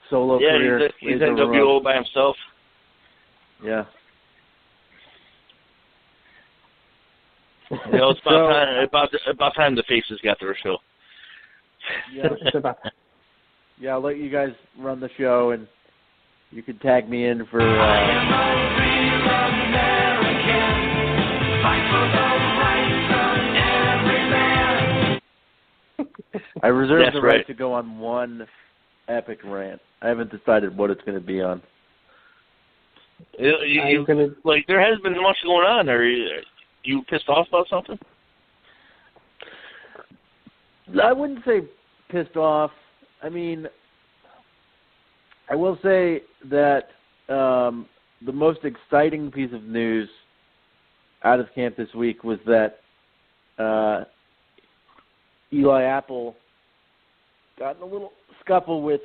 solo career. He's NWO by himself. Yeah. You know, it's about time the faces got their show. Yeah, it's about that. Yeah, I'll let you guys run the show, and you can tag me in for. I reserve the right to go on one epic rant. I haven't decided what it's going to be on. Like, there hasn't been much going on. Are you pissed off about something? I wouldn't say pissed off. I mean, I will say that the most exciting piece of news out of camp this week was that Eli Apple got in a little scuffle with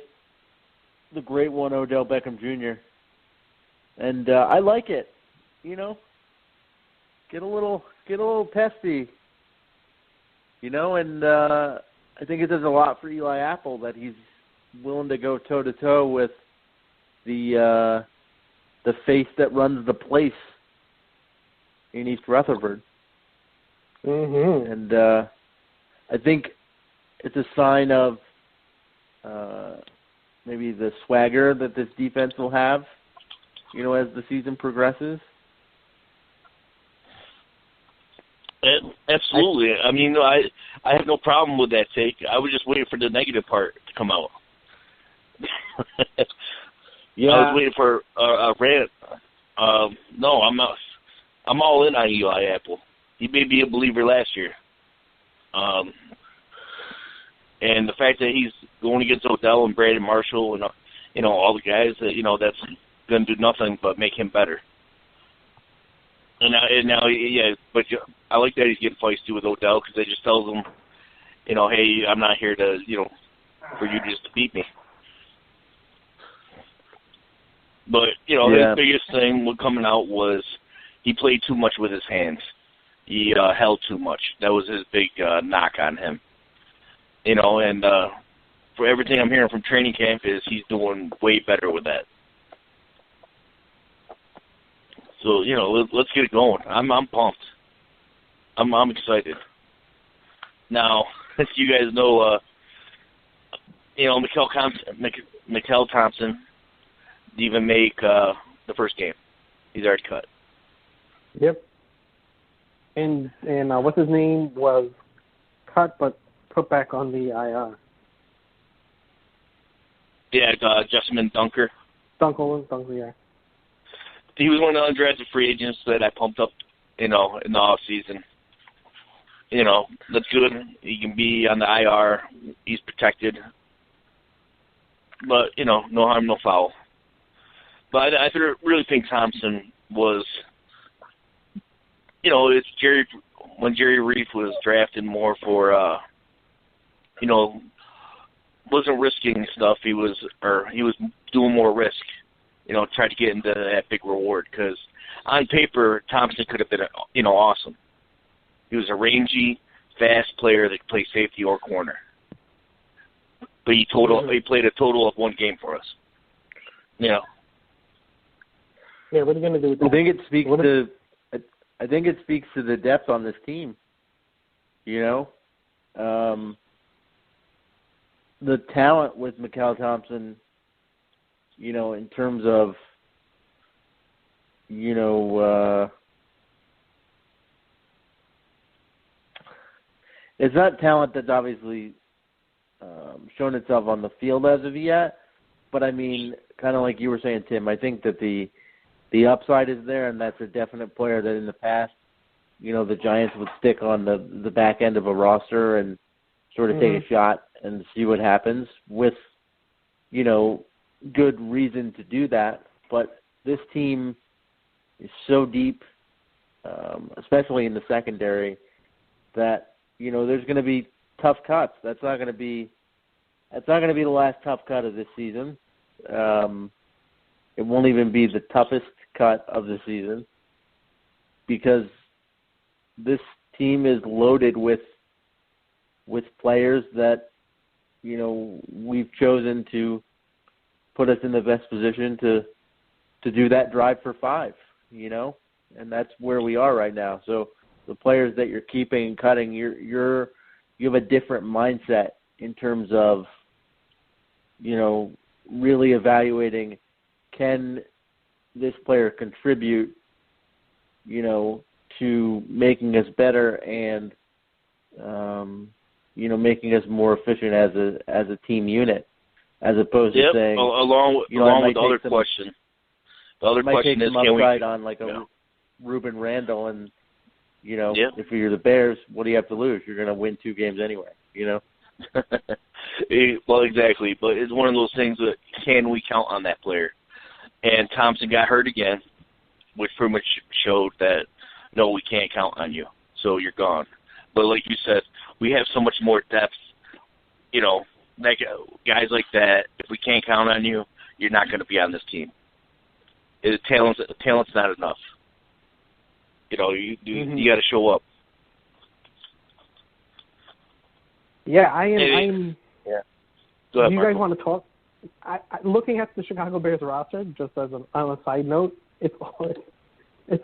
the great one, Odell Beckham Jr. And I like it, you know. Get a little pesty, you know. And I think it does a lot for Eli Apple that he's willing to go toe to toe with the face that runs the place in East Rutherford. Mm-hmm. And I think it's a sign of maybe the swagger that this defense will have, you know, as the season progresses. Absolutely. I mean, I have no problem with that take. I was just waiting for the negative part to come out. Yeah. I was waiting for a rant. No, I'm not. I'm all in on Eli Apple. He made me a believer last year. And the fact that he's going against Odell and Brandon Marshall and, you know, all the guys, that, you know, that's going to do nothing but make him better. And now, yeah, but I like that he's getting feisty with Odell because it just tells him, you know, hey, I'm not here to, you know, for you just to beat me. But, you know, his biggest thing coming out was he played too much with his hands. He held too much. That was his big knock on him. You know, and for everything I'm hearing from training camp is he's doing way better with that. So, you know, let's get it going. I'm pumped. I'm excited. Now, as you guys know, you know, Mikel Thompson didn't even make the first game. He's already cut. Yep. And what's his name was cut but put back on the IR. Yeah, Justin Dunker, yeah. He was one of the undrafted free agents that I pumped up, you know, in the off season. You know, that's good. He can be on the IR. He's protected. But, you know, no harm, no foul. But I really think Thompson was, you know, it's when Jerry Reef was drafted more for, you know, wasn't risking stuff. He was doing more risk. You know, try to get into that big reward because on paper, Thompson could have been, you know, awesome. He was a rangy, fast player that could play safety or corner. But he played a total of one game for us. You know. Yeah, what are you going to do with that? I think it speaks to the depth on this team. You know, the talent with Mikel Thompson. You know, in terms of, you know, it's not talent that's obviously shown itself on the field as of yet, but I mean, kind of like you were saying, Tim, I think that the upside is there, and that's a definite player that in the past, you know, the Giants would stick on the back end of a roster and sort of take a shot and see what happens with, you know, good reason to do that. But this team is so deep, especially in the secondary, that, you know, there's going to be tough cuts. That's not going to be the last tough cut of this season. It won't even be the toughest cut of the season because this team is loaded with players that, you know, we've chosen to put us in the best position to do that drive for 5, you know, and that's where we are right now. So the players that you're keeping and cutting, you have a different mindset in terms of, you know, really evaluating, can this player contribute, you know, to making us better and, you know, making us more efficient as a team unit, as opposed to saying, along with the other question. The other question is, can we on like a Ruben Randall, and you know, if you're the Bears, what do you have to lose? You're going to win 2 games anyway, you know. Well, exactly, but it's one of those things that can we count on that player? And Thompson got hurt again, which pretty much showed that no, we can't count on you, so you're gone. But like you said, we have so much more depth. You know, like guys like that, if we can't count on you, you're not going to be on this team. Talent's not enough. You know, you got to show up. Yeah, I'm. Yeah. Go ahead, do you Marco. guys want to talk? Looking at the Chicago Bears roster, just as on a side note, it's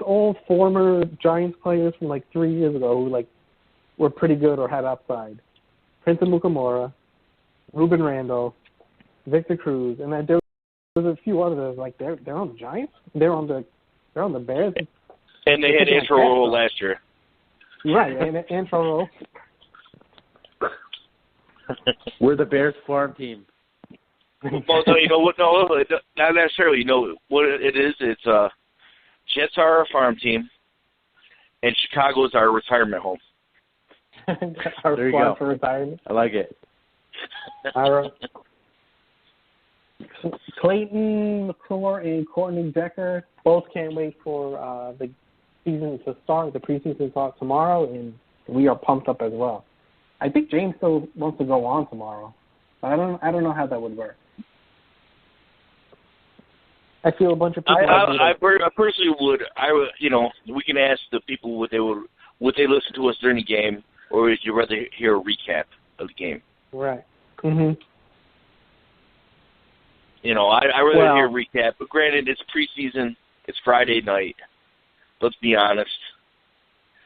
all former Giants players from like 3 years ago who like were pretty good or had upside. Prince Mukamura, Ruben Randall, Victor Cruz, and there was a few others like they're on the Giants, they're on the Bears, and they had Antero last year. Right, and Antero. We're the Bears farm team. Well, no, you know what? No, not necessarily. You know what it is? It's Jets are our farm team, and Chicago is our retirement home. Our there you squad go. For retirement. I like it. All right. Clayton McClure and Courtney Decker both can't wait for the season to start. The preseason starts tomorrow, and we are pumped up as well. I think James still wants to go on tomorrow. But I don't know how that would work. I feel a bunch of people. I personally would. You know, we can ask the people would they listen to us during the game, or would you rather hear a recap of the game? Right. Mhm. You know, I rather hear a recap. But granted, it's preseason. It's Friday night. Let's be honest.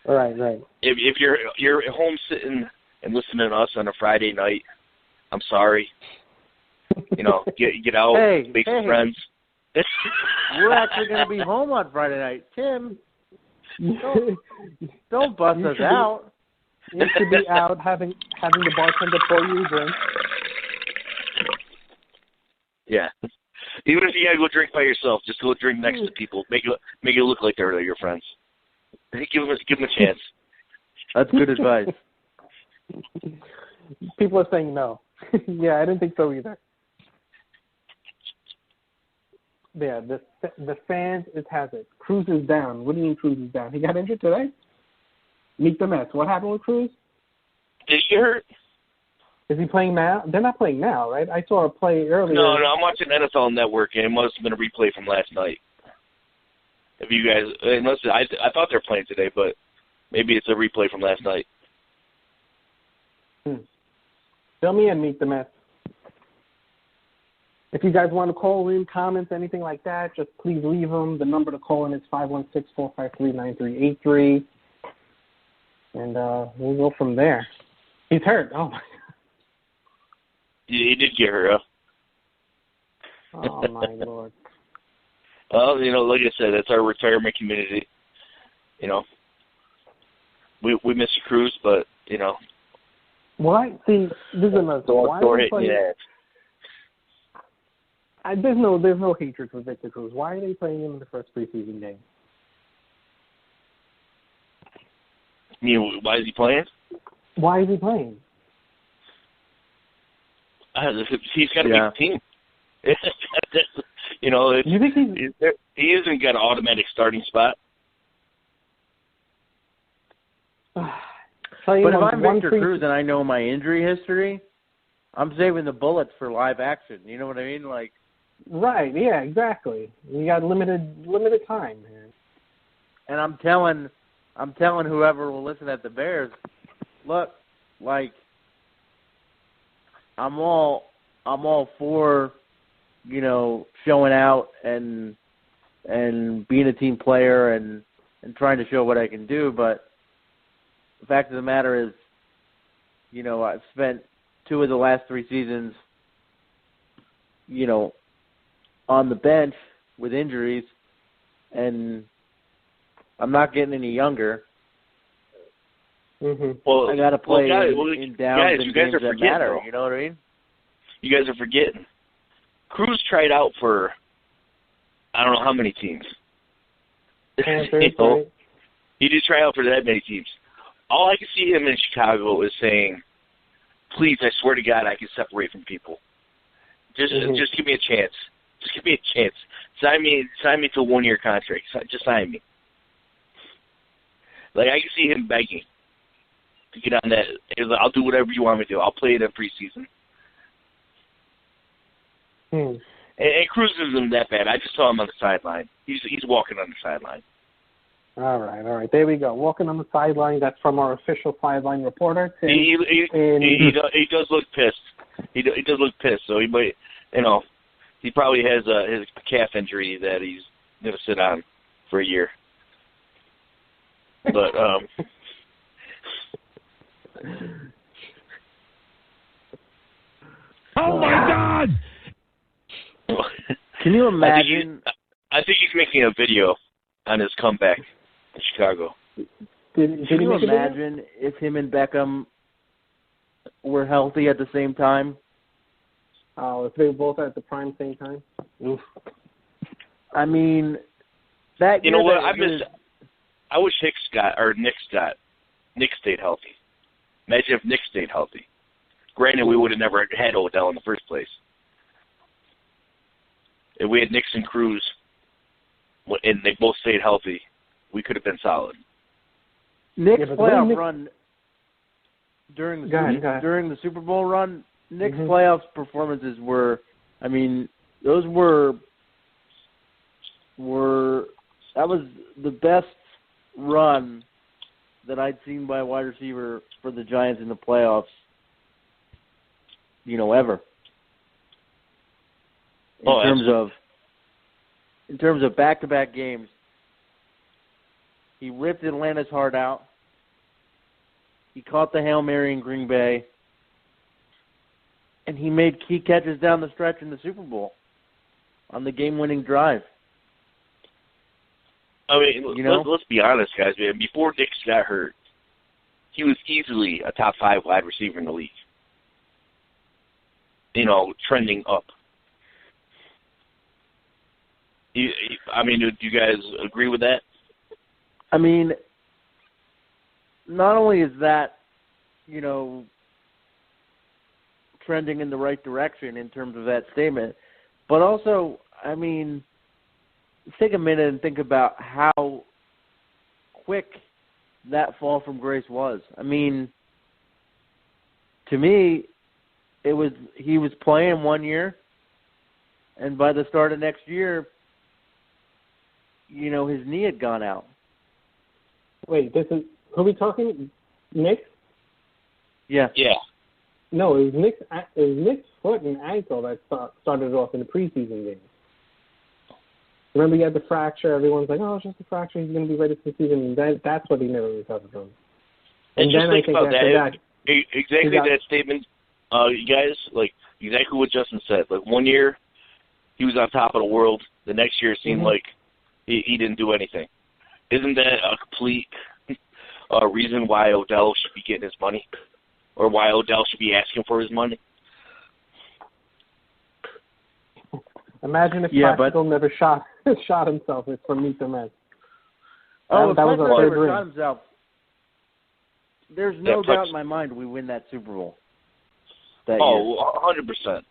Right. If you're at home sitting and listening to us on a Friday night, I'm sorry. You know, get out, make some friends. We're actually going to be home on Friday night. Tim, don't bust us out. You should be out having the bartender pour you a drink. Yeah. Even if you got to go drink by yourself, just go drink next to people. Make it look like they're your friends. Give them a chance. That's good advice. People are saying no. Yeah, I didn't think so either. Yeah, the fans has it. Cruz is down. What do you mean Cruz is down? He got injured today? Meet the mess. What happened with Cruz? Did he get hurt? Is he playing now? They're not playing now, right? I saw a play earlier. No, I'm watching NFL Network, and it must have been a replay from last night. If you guys, I thought they were playing today, but maybe it's a replay from last night. Fill me in, Meet the Mess. If you guys want to call in, comments, anything like that, just please leave them. The number to call in is 516-453-9383. And we'll go from there. He's hurt. Oh, my God. He did get hurt. Oh, my Lord. Well, you know, like I said, that's our retirement community. You know, we miss you, Cruz, but, you know. Why? See, this is another thing. Why are they playing? There's no hatred for Victor Cruz. Why are they playing him in the first preseason game? You mean, why is he playing? Why is he playing? He's got to make the team. You know, you think he isn't got an automatic starting spot. But if I'm Victor Cruz and I know my injury history, I'm saving the bullets for live action. You know what I mean? Like, right? Yeah, exactly. You got limited time, man. And I'm telling whoever will listen at the Bears, look, like, I'm all for showing out and being a team player and trying to show what I can do. But the fact of the matter is, I've spent 2 of the last 3 seasons, on the bench with injuries, and I'm not getting any younger. Mm-hmm. Well, I got to play in downs and games that matter. Though. You know what I mean? You guys are forgetting. Cruz tried out for I don't know how many teams. He did try out for that many teams. All I can see him in Chicago is saying, "Please, I swear to God, I can separate from people. Just give me a chance. Just give me a chance. Sign me to a 1-year contract. Just sign me." Like, I can see him begging to get on that. He's like, "I'll do whatever you want me to do. I'll play it in preseason." And Cruz isn't that bad. I just saw him on the sideline. He's walking on the sideline. All right. There we go. Walking on the sideline. That's from our official sideline reporter. Tim. He does look pissed. He does look pissed. So he might, he probably has his calf injury that he's going to sit on for a year. But oh my God! Can you imagine? I think he's making a video on his comeback in Chicago. Can you imagine if him and Beckham were healthy at the same time? Oh, if they were both at the prime same time? Oof. I mean, that. You know what? I wish Nick stayed healthy. Imagine if Nick stayed healthy. Granted, we would have never had Odell in the first place. If we had Nix and Cruz, and they both stayed healthy, we could have been solid. Nick's playoff run during the Super Bowl run, Nick's playoff performances were, those were that was the best run that I'd seen by a wide receiver for the Giants in the playoffs, ever. In terms of back-to-back games, he ripped Atlanta's heart out. He caught the Hail Mary in Green Bay, and he made key catches down the stretch in the Super Bowl on the game-winning drive. Let's be honest, guys. Man. Before Nix got hurt, he was easily a top 5 wide receiver in the league. Trending up. Do you guys agree with that? Not only is that, trending in the right direction in terms of that statement, but also, take a minute and think about how quick that fall from grace was. To me, he was playing 1 year, and by the start of next year, his knee had gone out. Wait, who are we talking? Nick? Yeah. Yeah. No, it was Nick's foot and ankle that started off in the preseason game. Remember, he had the fracture. Everyone's like, "Oh, it's just a fracture. He's going to be ready for the season." That's what he never recovered from. And then I think after that, exactly that statement, you guys, exactly what Justin said. 1 year, he was on top of the world. The next year, it seemed like he didn't do anything. Isn't that a complete reason why Odell should be getting his money, or why Odell should be asking for his money? Imagine if Practical never shot himself from Meet the Mets. If that was our third ring. Shot himself, there's no doubt in my mind we win that Super Bowl. That year. 100%.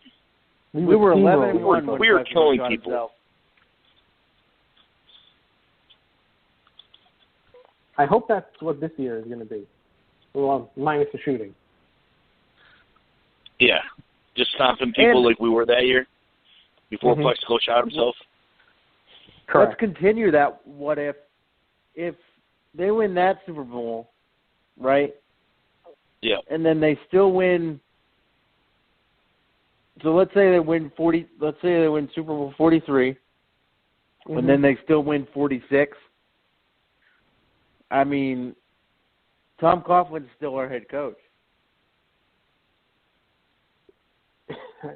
We were 11-1. We were killing people. Himself. I hope that's what this year is going to be. Well, minus the shooting. Yeah. Just stomping people like we were that year before Plexico shot himself. Correct. Let's continue that. What if they win that Super Bowl, right? Yeah. And then they still win So let's say they win 40. Let's say they win Super Bowl 43, and then they still win 46. I mean, Tom Coughlin's still our head coach.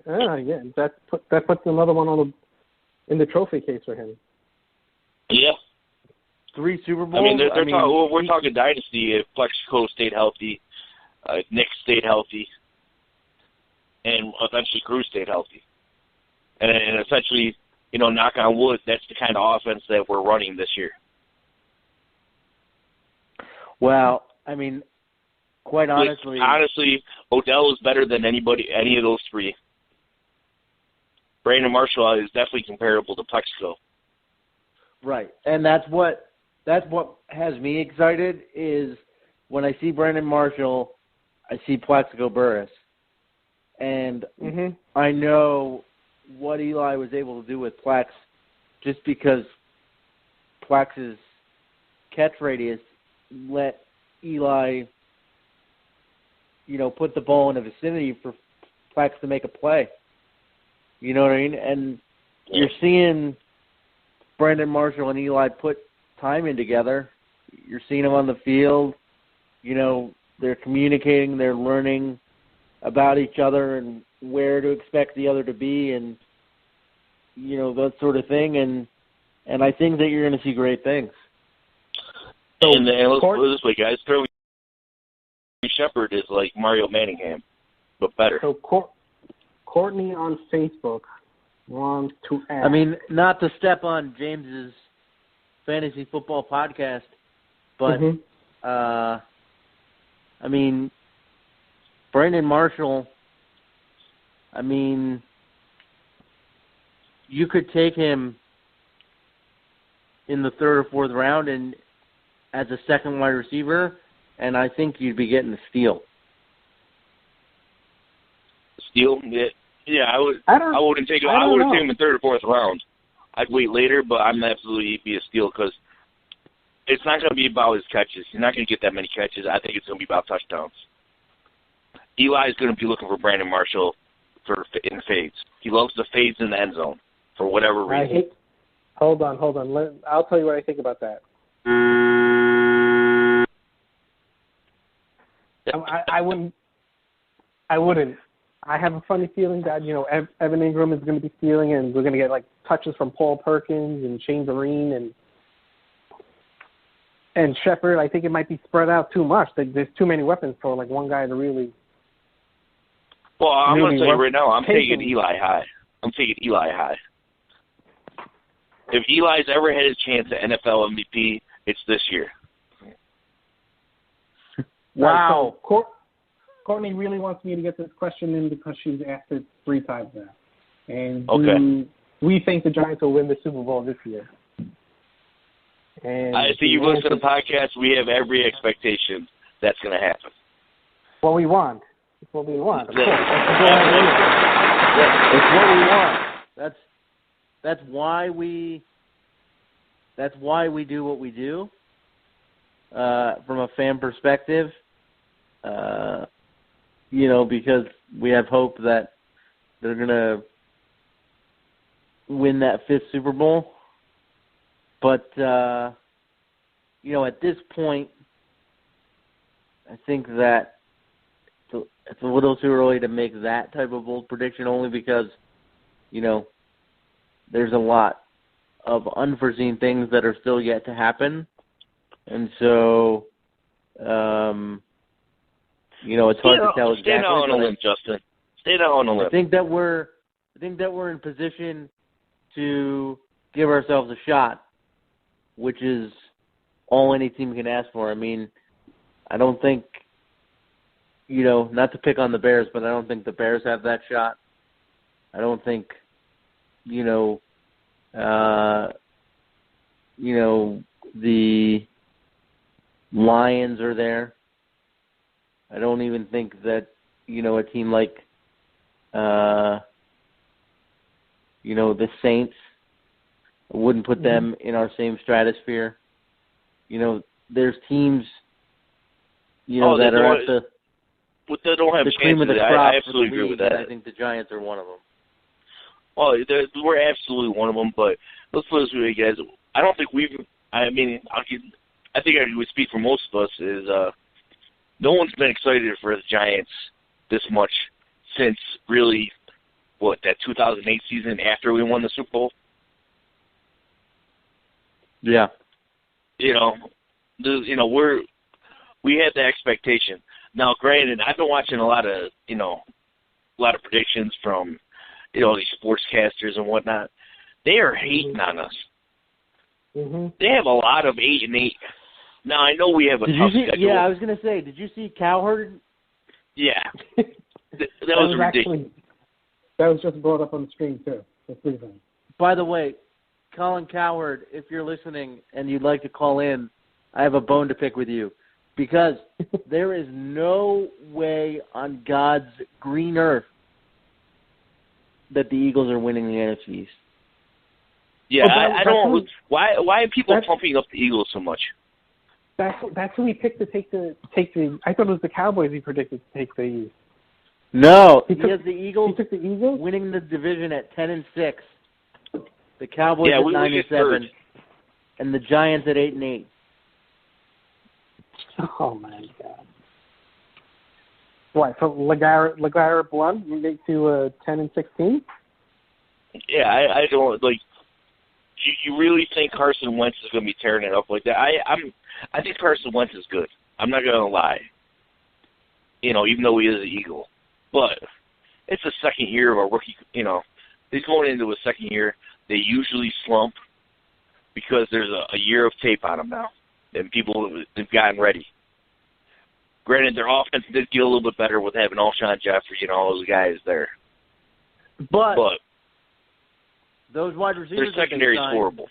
Yeah, that puts another one in the trophy case for him. Yeah. 3 Super Bowls. I mean, we're talking dynasty if Plexico stayed healthy, Nick stayed healthy, and eventually Cruz stayed healthy. And essentially, knock on wood, that's the kind of offense that we're running this year. Well, I mean, quite honestly, Odell is better than any of those 3. Brandon Marshall is definitely comparable to Plexico. Right, and that's what has me excited is when I see Brandon Marshall, I see Plaxico Burress, and I know what Eli was able to do with Plax just because Plax's catch radius let Eli, put the ball in a vicinity for Plax to make a play. You know what I mean? And you're seeing Brandon Marshall and Eli put time in together. You're seeing them on the field. They're communicating. They're learning about each other and where to expect the other to be and, that sort of thing. And I think that you're going to see great things. And let's put it this way, guys. Sterling Shepard is like Mario Manningham, but better. So Courtney on Facebook wants to ask. I mean, not to step on James's fantasy football podcast, but I mean, Brandon Marshall. I mean, you could take him in the 3rd or 4th round and as a second wide receiver, and I think you'd be getting a steal. Steal? Yeah, I would. I wouldn't take him. I wouldn't take him in the 3rd or 4th round. I'd wait later, but I'm absolutely be a steal because it's not going to be about his catches. He's not going to get that many catches. I think it's going to be about touchdowns. Eli is going to be looking for Brandon Marshall in fades. He loves the fades in the end zone for whatever reason. Hold on. I'll tell you what I think about that. I wouldn't. I have a funny feeling that, Evan Ingram is going to be stealing and we're going to get, touches from Paul Perkins and Shane Vereen and Shepard. I think it might be spread out too much. There's too many weapons for, one guy to really... Well, I'm going to tell you right now, I'm taking Eli high. If Eli's ever had a chance at NFL MVP, it's this year. Wow. So Courtney really wants me to get this question in because she's asked it 3 times now. And we think the Giants will win the Super Bowl this year. And I think you listen to the podcast, we have every expectation that's going to happen. What we want. It's what we want. Of course. It's what we want. That's why we do what we do. From a fan perspective, because we have hope that they're going to win that 5th Super Bowl. But, at this point, I think that it's a little too early to make that type of bold prediction only because, there's a lot of unforeseen things that are still yet to happen. And so, it's hard to tell exactly. Stay down on a limb, Justin. Stay down on a limb. I think that we're in position to give ourselves a shot, which is all any team can ask for. I mean, I don't think, not to pick on the Bears, but I don't think the Bears have that shot. I don't think, the Lions are there. I don't even think that, a team like, the Saints, I wouldn't put them in our same stratosphere. There's teams, that are at the But they don't have the cream of chances. the crop. I absolutely agree with that. I think the Giants are one of them. Well, we're absolutely one of them, but let's put it this way, guys. I don't think we've. I mean, I think I would speak for most of us is no one's been excited for the Giants this much since really that 2008 season after we won the Super Bowl. Yeah. We had the expectation. Now, granted, I've been watching a lot of predictions from these sportscasters and whatnot. They are hating on us. Mm-hmm. They have a lot of 8-8. Now I know we have a tough schedule. Yeah, I was gonna say, did you see Cowherd? Yeah, that was ridiculous. That was just brought up on the screen too. By the way, Colin Cowherd, if you're listening and you'd like to call in, I have a bone to pick with you, because there is no way on God's green earth that the Eagles are winning the NFC East. Yeah, I don't. Why are people pumping up the Eagles so much? That's who he picked to take the. I thought it was the Cowboys he predicted to take the East. No, he has the Eagles. He took the Eagles, winning the division at 10-6. The Cowboys at 9-7, and the Giants at 8-8. Oh my God! What? So LeGarrette Blount make to 10-16? Yeah, I don't like. You really think Carson Wentz is going to be tearing it up like that? I think Carson Wentz is good. I'm not going to lie. Even though he is an Eagle, but it's the second year of a rookie. He's going into a second year. They usually slump because there's a year of tape on them now, and people have gotten ready. Granted, their offense did get a little bit better with having Alshon Jeffrey and all those guys there, but those wide receivers, their secondary is horrible.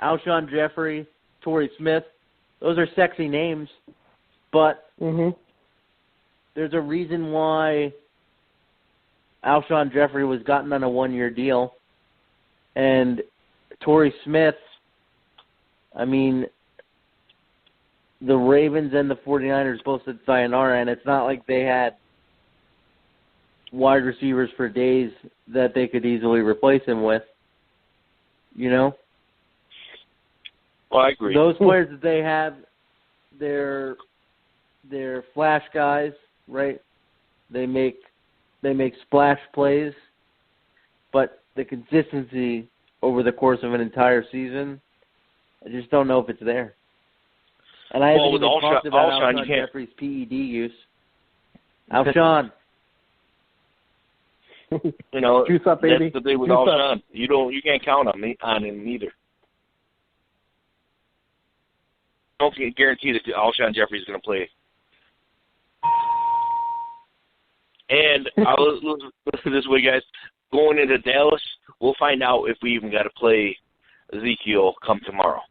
Alshon Jeffrey, Torrey Smith, those are sexy names, but there's a reason why Alshon Jeffrey was gotten on a one-year deal, and Torrey Smith, I mean, the Ravens and the 49ers both said sayonara, and it's not like they had wide receivers for days that they could easily replace him with. Well, I agree. Those players that they have, they're flash guys, right? They make splash plays, but the consistency over the course of an entire season, I just don't know if it's there. And I haven't even talked about Alshon Jeffrey's PED use. Alshon. Juice up, baby. That's the thing with Alshon. You can't count on him either. I don't guarantee that Alshon Jeffrey is going to play. And let's put it this way, guys. Going into Dallas, we'll find out if we even got to play Ezekiel come tomorrow.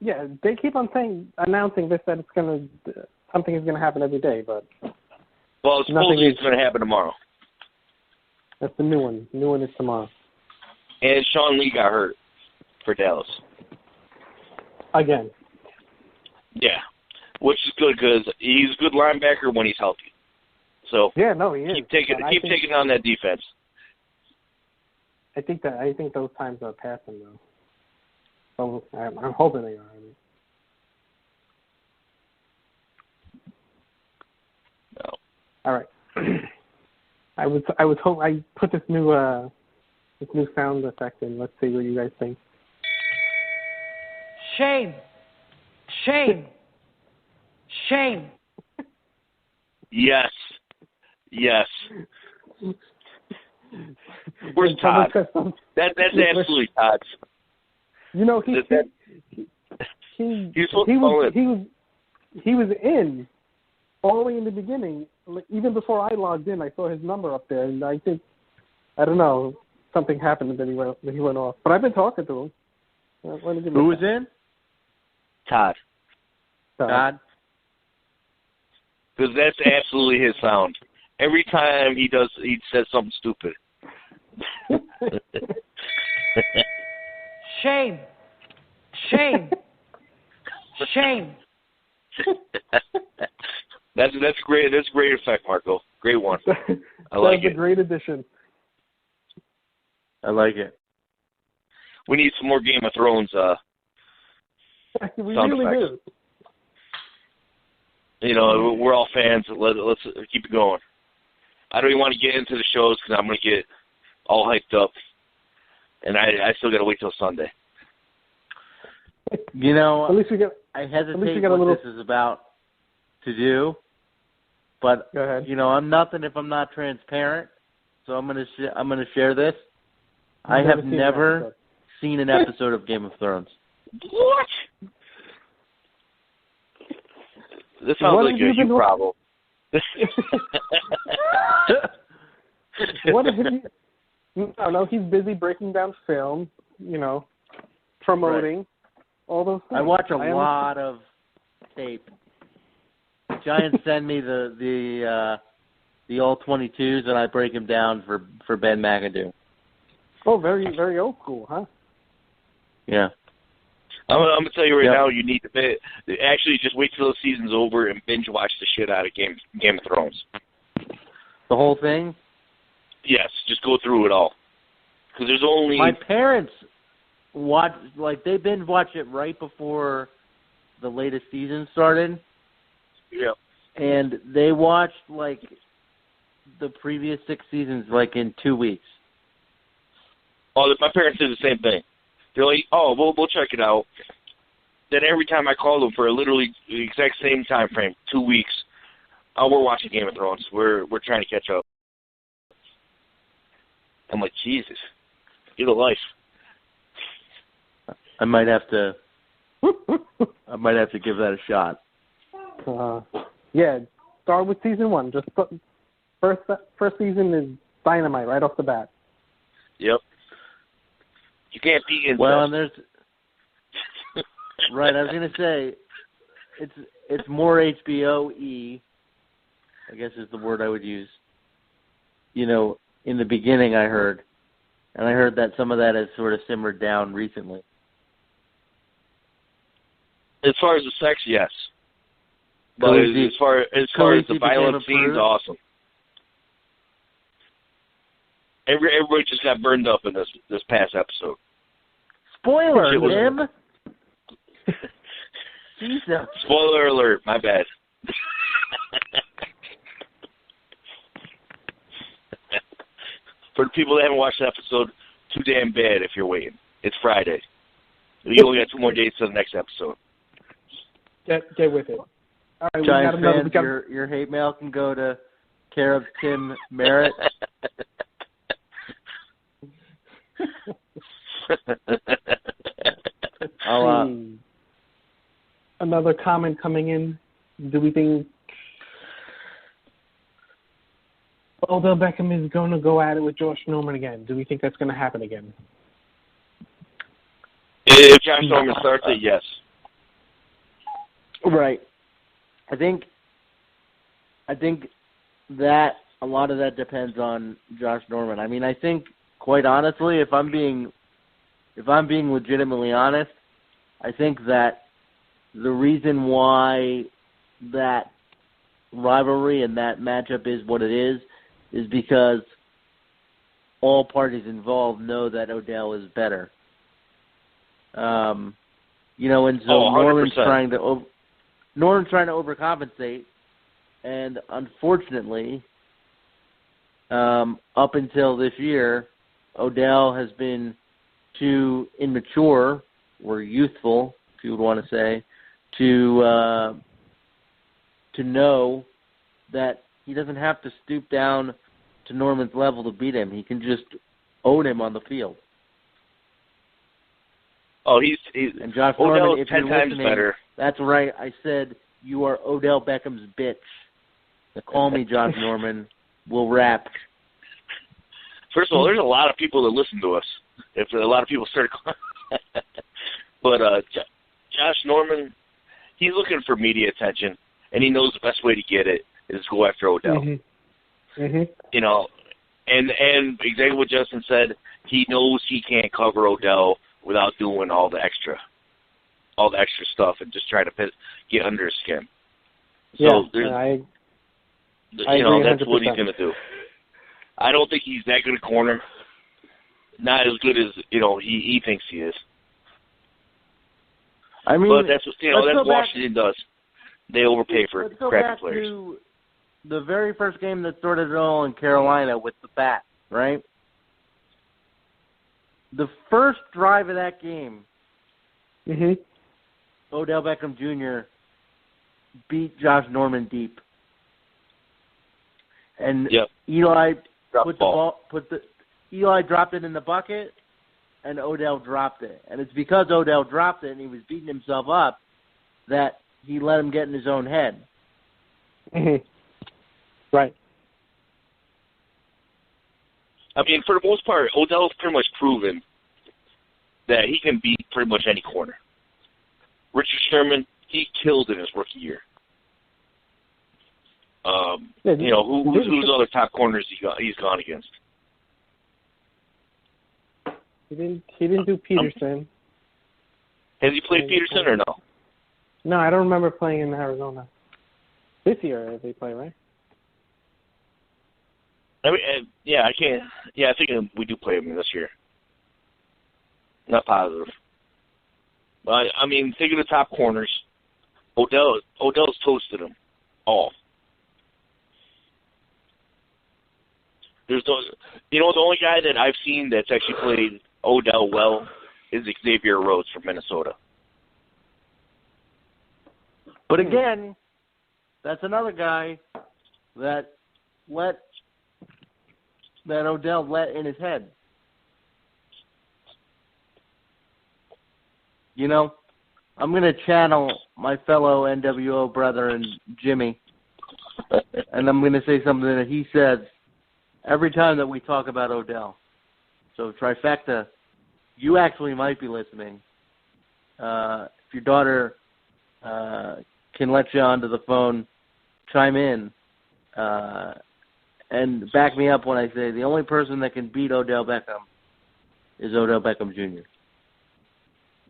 Yeah, they keep on announcing this, that something is going to happen every day, but supposedly it's going to happen tomorrow. That's the new one. The new one is tomorrow. And Sean Lee got hurt for Dallas. Again. Yeah, which is good because he's a good linebacker when he's healthy. So yeah, no, he is. Keep taking on that defense. I think those times are passing though. So I'm hoping they are. No. All right. I put this new sound effect in. Let's see what you guys think. Shame. Shame. Shame. Yes. Where's Todd? That's absolutely Todd's. He was in all the way in the beginning. Even before I logged in, I saw his number up there, and I don't know, something happened, and then he went off. But I've been talking to him. Who was in? Todd. Todd. Because that's absolutely his sound. Every time he says something stupid. Shame. Shame. Shame. That's great. That's a great effect, Marco. Great one. I like it. That's a great addition. I like it. We need some more Game of Thrones We sound really effects. do. You know, we're all fans. Let's keep it going. I don't even want to get into the shows because I'm going to get all hyped up, and I still got to wait till Sunday. You know, At least we get. I hesitate got a what little- this is about to do, but Go ahead. you know, I'm nothing if I'm not transparent. So I'm gonna share this. I have seen an never episode. seen an episode of Game of Thrones. What? This sounds What like have a you you been- problem. What have you? No, he's busy breaking down film. You know, promoting all those things. I watch a lot of tape. Giants send me the all 22s, and I break them down for Ben McAdoo. Oh, very, very old school, huh? Yeah. I'm gonna tell you right Yep. now. You need to actually just wait till the season's over and binge watch the shit out of Game of Thrones. The whole thing? Yes, just go through it all. Because there's only My parents they binge watched it right before the latest season started, and they watched the previous 6 seasons in 2 weeks. Oh, my parents did the same thing. They're like, oh, we'll check it out. Then every time I call them for literally the exact same time frame, 2 weeks, oh, we're watching Game of Thrones. We're trying to catch up. I'm like, Jesus, get a life. I might have to give that a shot. Yeah, start with season 1. Just first season is dynamite right off the bat. Yep. You can't beat incest. Well, and there's right. I was gonna say it's more HBO-y, I guess is the word I would use. You know, in the beginning I heard that some of that has sort of simmered down recently. As far as the sex, yes. But as far as the violent scenes, awesome. Everybody just got burned up in this past episode. Spoiler, Tim. Jesus. Spoiler alert. My bad. For the people that haven't watched the episode, too damn bad if you're waiting. It's Friday. You only got 2 more days to the next episode. Get with it. All right, Giants we got another. fans, your hate mail can go to care of Tim Merritt. Another comment coming in. Do we think Odell Beckham is going to go at it with Josh Norman again? Do we think that's going to happen again? If Josh Norman starts it, yes. Right. I think that a lot of that depends on Josh Norman. I mean, I think quite honestly, if I'm being legitimately honest, I think that the reason why that rivalry and that matchup is what it is because all parties involved know that Odell is better. You know, and so 100%. Norman's trying to overcompensate, and unfortunately, up until this year, Odell has been too immature or youthful, if you would want to say, to know that he doesn't have to stoop down to Norman's level to beat him. He can just own him on the field. Oh, he's and Josh Odell Norman, is if 10 you're times listening, better. That's right. I said you are Odell Beckham's bitch. Now call me Josh Norman. We'll rap. First of all, there's a lot of people that listen to us. If a lot of people start, but Josh Norman, he's looking for media attention, and he knows the best way to get it is go after Odell. Mm-hmm. Mm-hmm. You know, and exactly what Justin said. He knows he can't cover Odell without doing all the extra. all the extra stuff and just try to get under his skin. So I that's 100%. what he's going to do. I don't think he's that good a corner. Not as good as he thinks he is. I mean, but that's what Washington does. They overpay for crappy players. To the very first game that started it all in Carolina with the bat, right? The first drive of that game, Odell Beckham Jr. beat Josh Norman deep, and Eli Eli dropped it in the bucket, and Odell dropped it. And it's because Odell dropped it and he was beating himself up that he let him get in his own head. Right. I mean, for the most part, Odell's pretty much proven that he can beat pretty much any corner. Richard Sherman, he killed in his rookie year. Who's other top corners he's gone against? He didn't do Peterson. Has he played Peterson or no? No, I don't remember playing in Arizona. This year they play, right? I mean, I can't. Yeah, I think we do play him this year. Not positive. But I mean, think of the top corners. Odell's toasted them all. There's the only guy that I've seen that's actually played Odell well is Xavier Rhodes from Minnesota. But again, that's another guy that Odell let in his head. I'm going to channel my fellow NWO brother and Jimmy, and I'm going to say something that he says every time that we talk about Odell. So, trifecta, you actually might be listening. If your daughter can let you onto the phone, chime in, and back me up when I say the only person that can beat Odell Beckham is Odell Beckham Jr.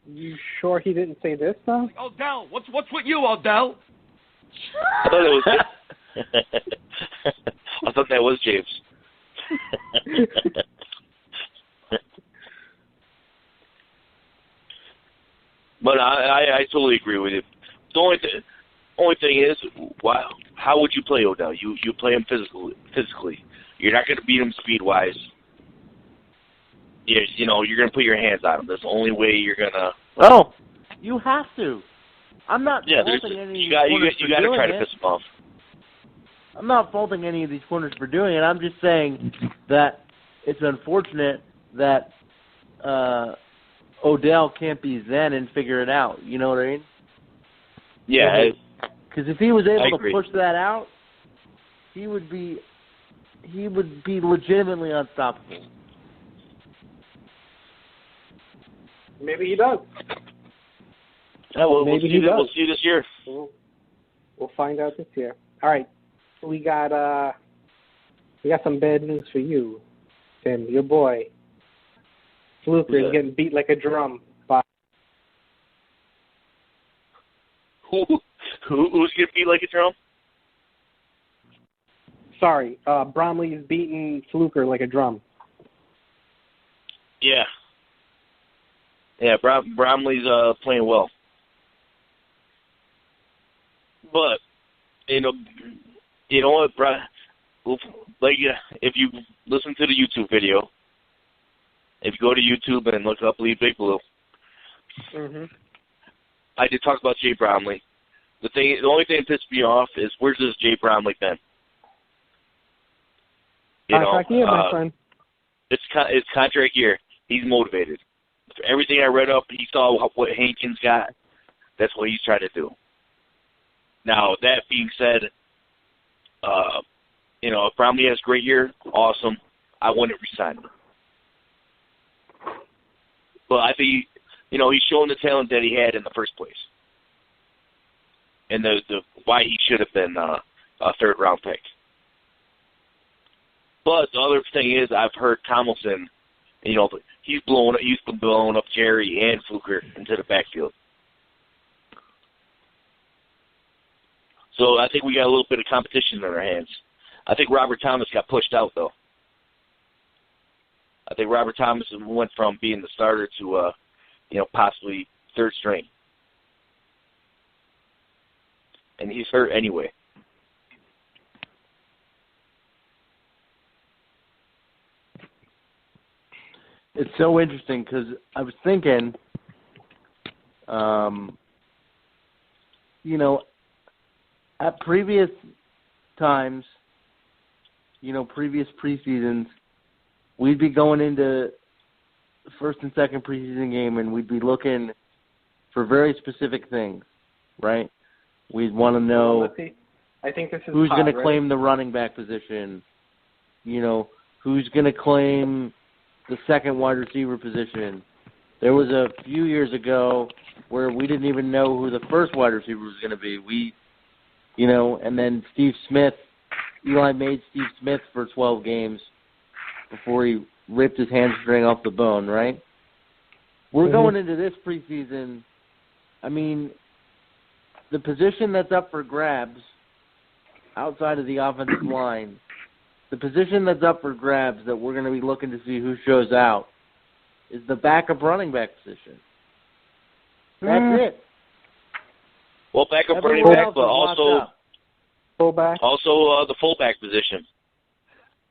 You sure he didn't say this, though? Odell, what's with you, Odell? I thought it was I thought that was James. But I totally agree with you. The only thing is, how would you play Odell? You play him physically. You're not going to beat him speed-wise. You're going to put your hands on him. That's the only way you're going to... Oh, you have to. I'm not faulting any of these corners you got to try to piss him off. I'm not faulting any of these corners for doing it. I'm just saying that it's unfortunate that Odell can't be Zen and figure it out. You know what I mean? Yeah. Because if he was able to push that out, he would be legitimately unstoppable. Maybe he does. Yeah, we'll Maybe see. he does. We'll see this year. We'll find out this year. All right, we got some bad news for you, Tim. Your boy Fluker is getting beat like a drum by. Who's getting beat like a drum? Sorry, Bromley's beating Fluker like a drum. Yeah. Yeah, Bromley's playing well. But, you know what, if you listen to the YouTube video, if you go to YouTube and look up Bleedbigblue, I did talk about Jay Bromley. The only thing that pissed me off is where's this Jay Bromley been? My friend. It's contract year. He's motivated. For everything I read up, he saw what Hankins got. That's what he's trying to do. Now, that being said, if Bromley has a great year, awesome. I wouldn't resign him. But I think, he's shown the talent that he had in the first place. And the why he should have been a third-round pick. But the other thing is, I've heard Tomlinson, he's been blowing up Jerry and Fluker into the backfield. So I think we got a little bit of competition in our hands. I think Robert Thomas got pushed out, though. I think Robert Thomas went from being the starter to, possibly third string. And he's hurt anyway. It's so interesting because I was thinking, at previous times, previous preseasons, we'd be going into first and second preseason game and we'd be looking for very specific things, right? We'd want to know I think this is who's going to right? claim the running back position, who's going to claim the second wide receiver position. There was a few years ago where we didn't even know who the first wide receiver was going to be. And then Steve Smith, Eli made Steve Smith for 12 games before he ripped his hamstring off the bone, right? We're going into this preseason. I mean, the position that's up for grabs outside of the offensive line, the position that's up for grabs that we're going to be looking to see who shows out is the backup running back position. That's it. Well, backup Everyone running back, else but is locked also up. Fullback. Also the fullback position.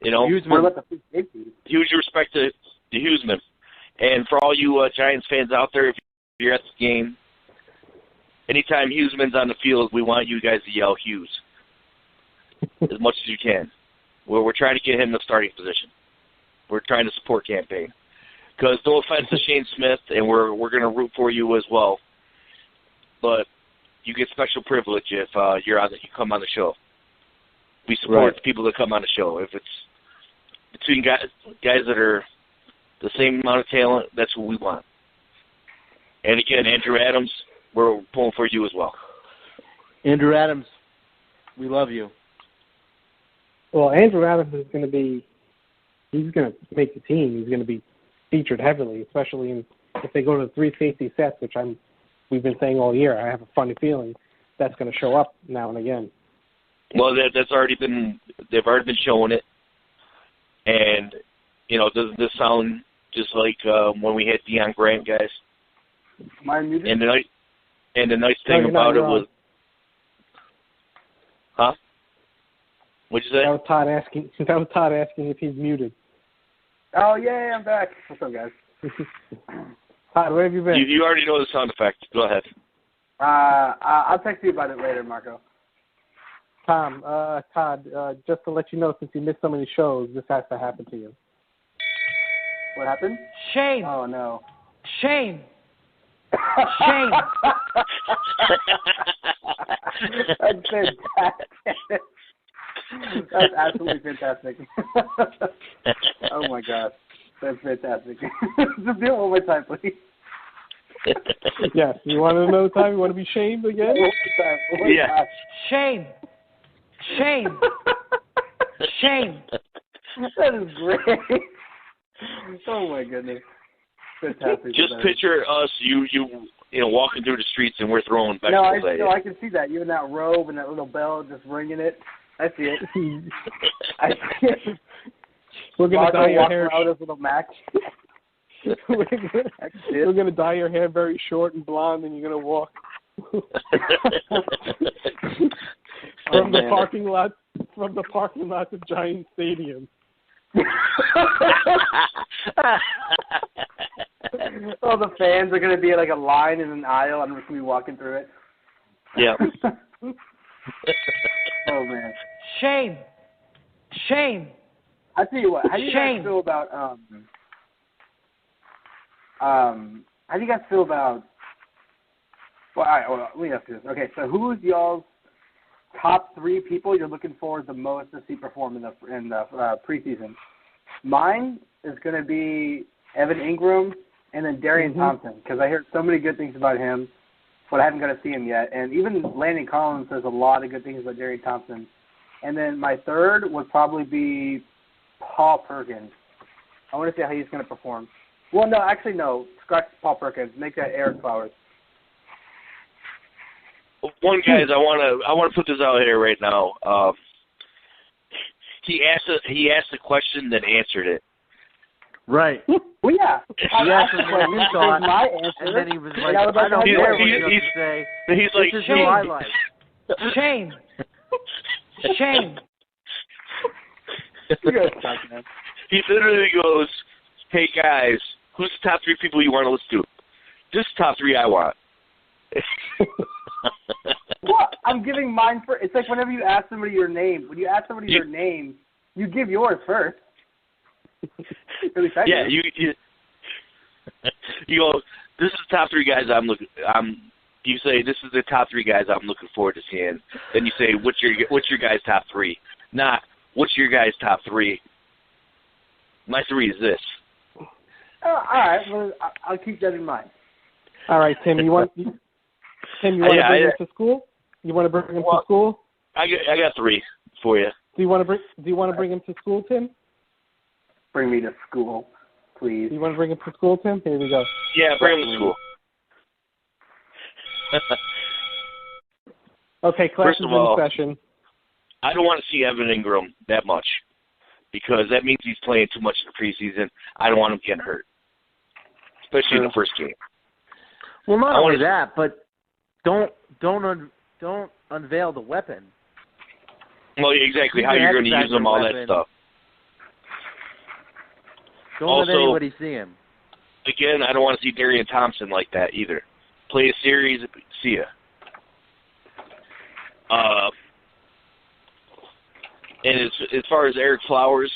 Huseman. What about the free safety? Huge respect to Huseman. And for all you Giants fans out there, if you're at the game, anytime Huseman's on the field, we want you guys to yell Hughes as much as you can. We're trying to get him the starting position. We're trying to support campaign. Because no offense to Shane Smith, and we're going to root for you as well, but you get special privilege if you come on the show. We support the people that come on the show. If it's between guys that are the same amount of talent, that's what we want. And again, Andrew Adams, we're pulling for you as well. Andrew Adams, we love you. Well, Andrew Adams is going to he's going to make the team. He's going to be featured heavily, especially if they go to the three safety sets, which we've been saying all year. I have a funny feeling that's going to show up now and again. Well, they've already been showing it, and doesn't this sound just like when we had Deion Grant, guys? Am I muted? And the nice thing about it was, huh? What'd you say? That was Todd asking if he's muted. Oh, yeah, I'm back. What's up, guys? Todd, where have you been? You already know the sound effect. Go ahead. I'll text you about it later, Marco. Todd, just to let you know, since you missed so many shows, this has to happen to you. What happened? Shame. Oh, no. Shame. Shame. That's fantastic. That's absolutely fantastic. Oh, my God. That's fantastic. Just do it one more time, please. Yes. You want another time? You want to be shamed again? One more time. One more Yeah. time. Shame. Shame. Shame. That is great. Oh, my goodness. Fantastic. Just picture us, you walking through the streets and we're throwing vegetables at you. I can see that. You in that robe and that little bell just ringing it. I see it. I see it. We're going to dye your hair. Out his little match. We're going to dye your hair very short and blonde, and you're going to walk from the parking lot of Giant Stadium. Oh, the fans are going to be like a line in an aisle. I'm just going to be walking through it. Yeah. Oh, man. Shame. Shame. I tell you what. How do you guys feel about how do you guys feel about? Well, all right. Well, let me ask you this. Okay, so who's y'all's top three people you're looking forward the most to see perform in the preseason? Mine is going to be Evan Ingram and then Darian Thompson, because I heard so many good things about him, but I haven't got to see him yet. And even Landon Collins says a lot of good things about Darian Thompson. And then my third would probably be Paul Perkins. I want to see how he's going to perform. Well, no. Scratch Paul Perkins. Make that Eric Flowers. one guys, I want to put this out here right now. He asked a question, then answered it. Right. Well, yeah. He asked him what he thought, my answer, and then he was like, I was I don't care what he's- you have to say. He's like, This is who I like. Shame. Shame. You guys suck, man. he literally goes, "Hey guys, who's the top 3 people you want to listen to? This is top 3 I want." What? I'm giving mine first. It's like whenever you ask somebody your name. When you ask somebody your name, you give yours first. At least I Yeah, do. you go. This is the top 3 guys You say this is the top 3 guys I'm looking forward to seeing. Then you say what's your guys' top 3? Not what's your guys' top 3. My 3 is this. All right. Well, I'll keep that in mind. All right, Tim. You want to bring him to school? You want to bring him to school? I got 3 for you. Do you want to bring him to school, Tim? Bring me to school, please. Do you want to bring him to school, Tim? Here we go. Yeah, bring him to school. Okay, class First is of all, in session. I don't want to see Evan Ingram that much because that means he's playing too much in the preseason. I don't want him getting hurt, especially in the first game. Well, not only that, but don't unveil the weapon. Well, exactly how you're going to use them, all that stuff. Don't let anybody see him. Again, I don't want to see Darian Thompson like that either. Play a series, see ya. And as far as Eric Flowers,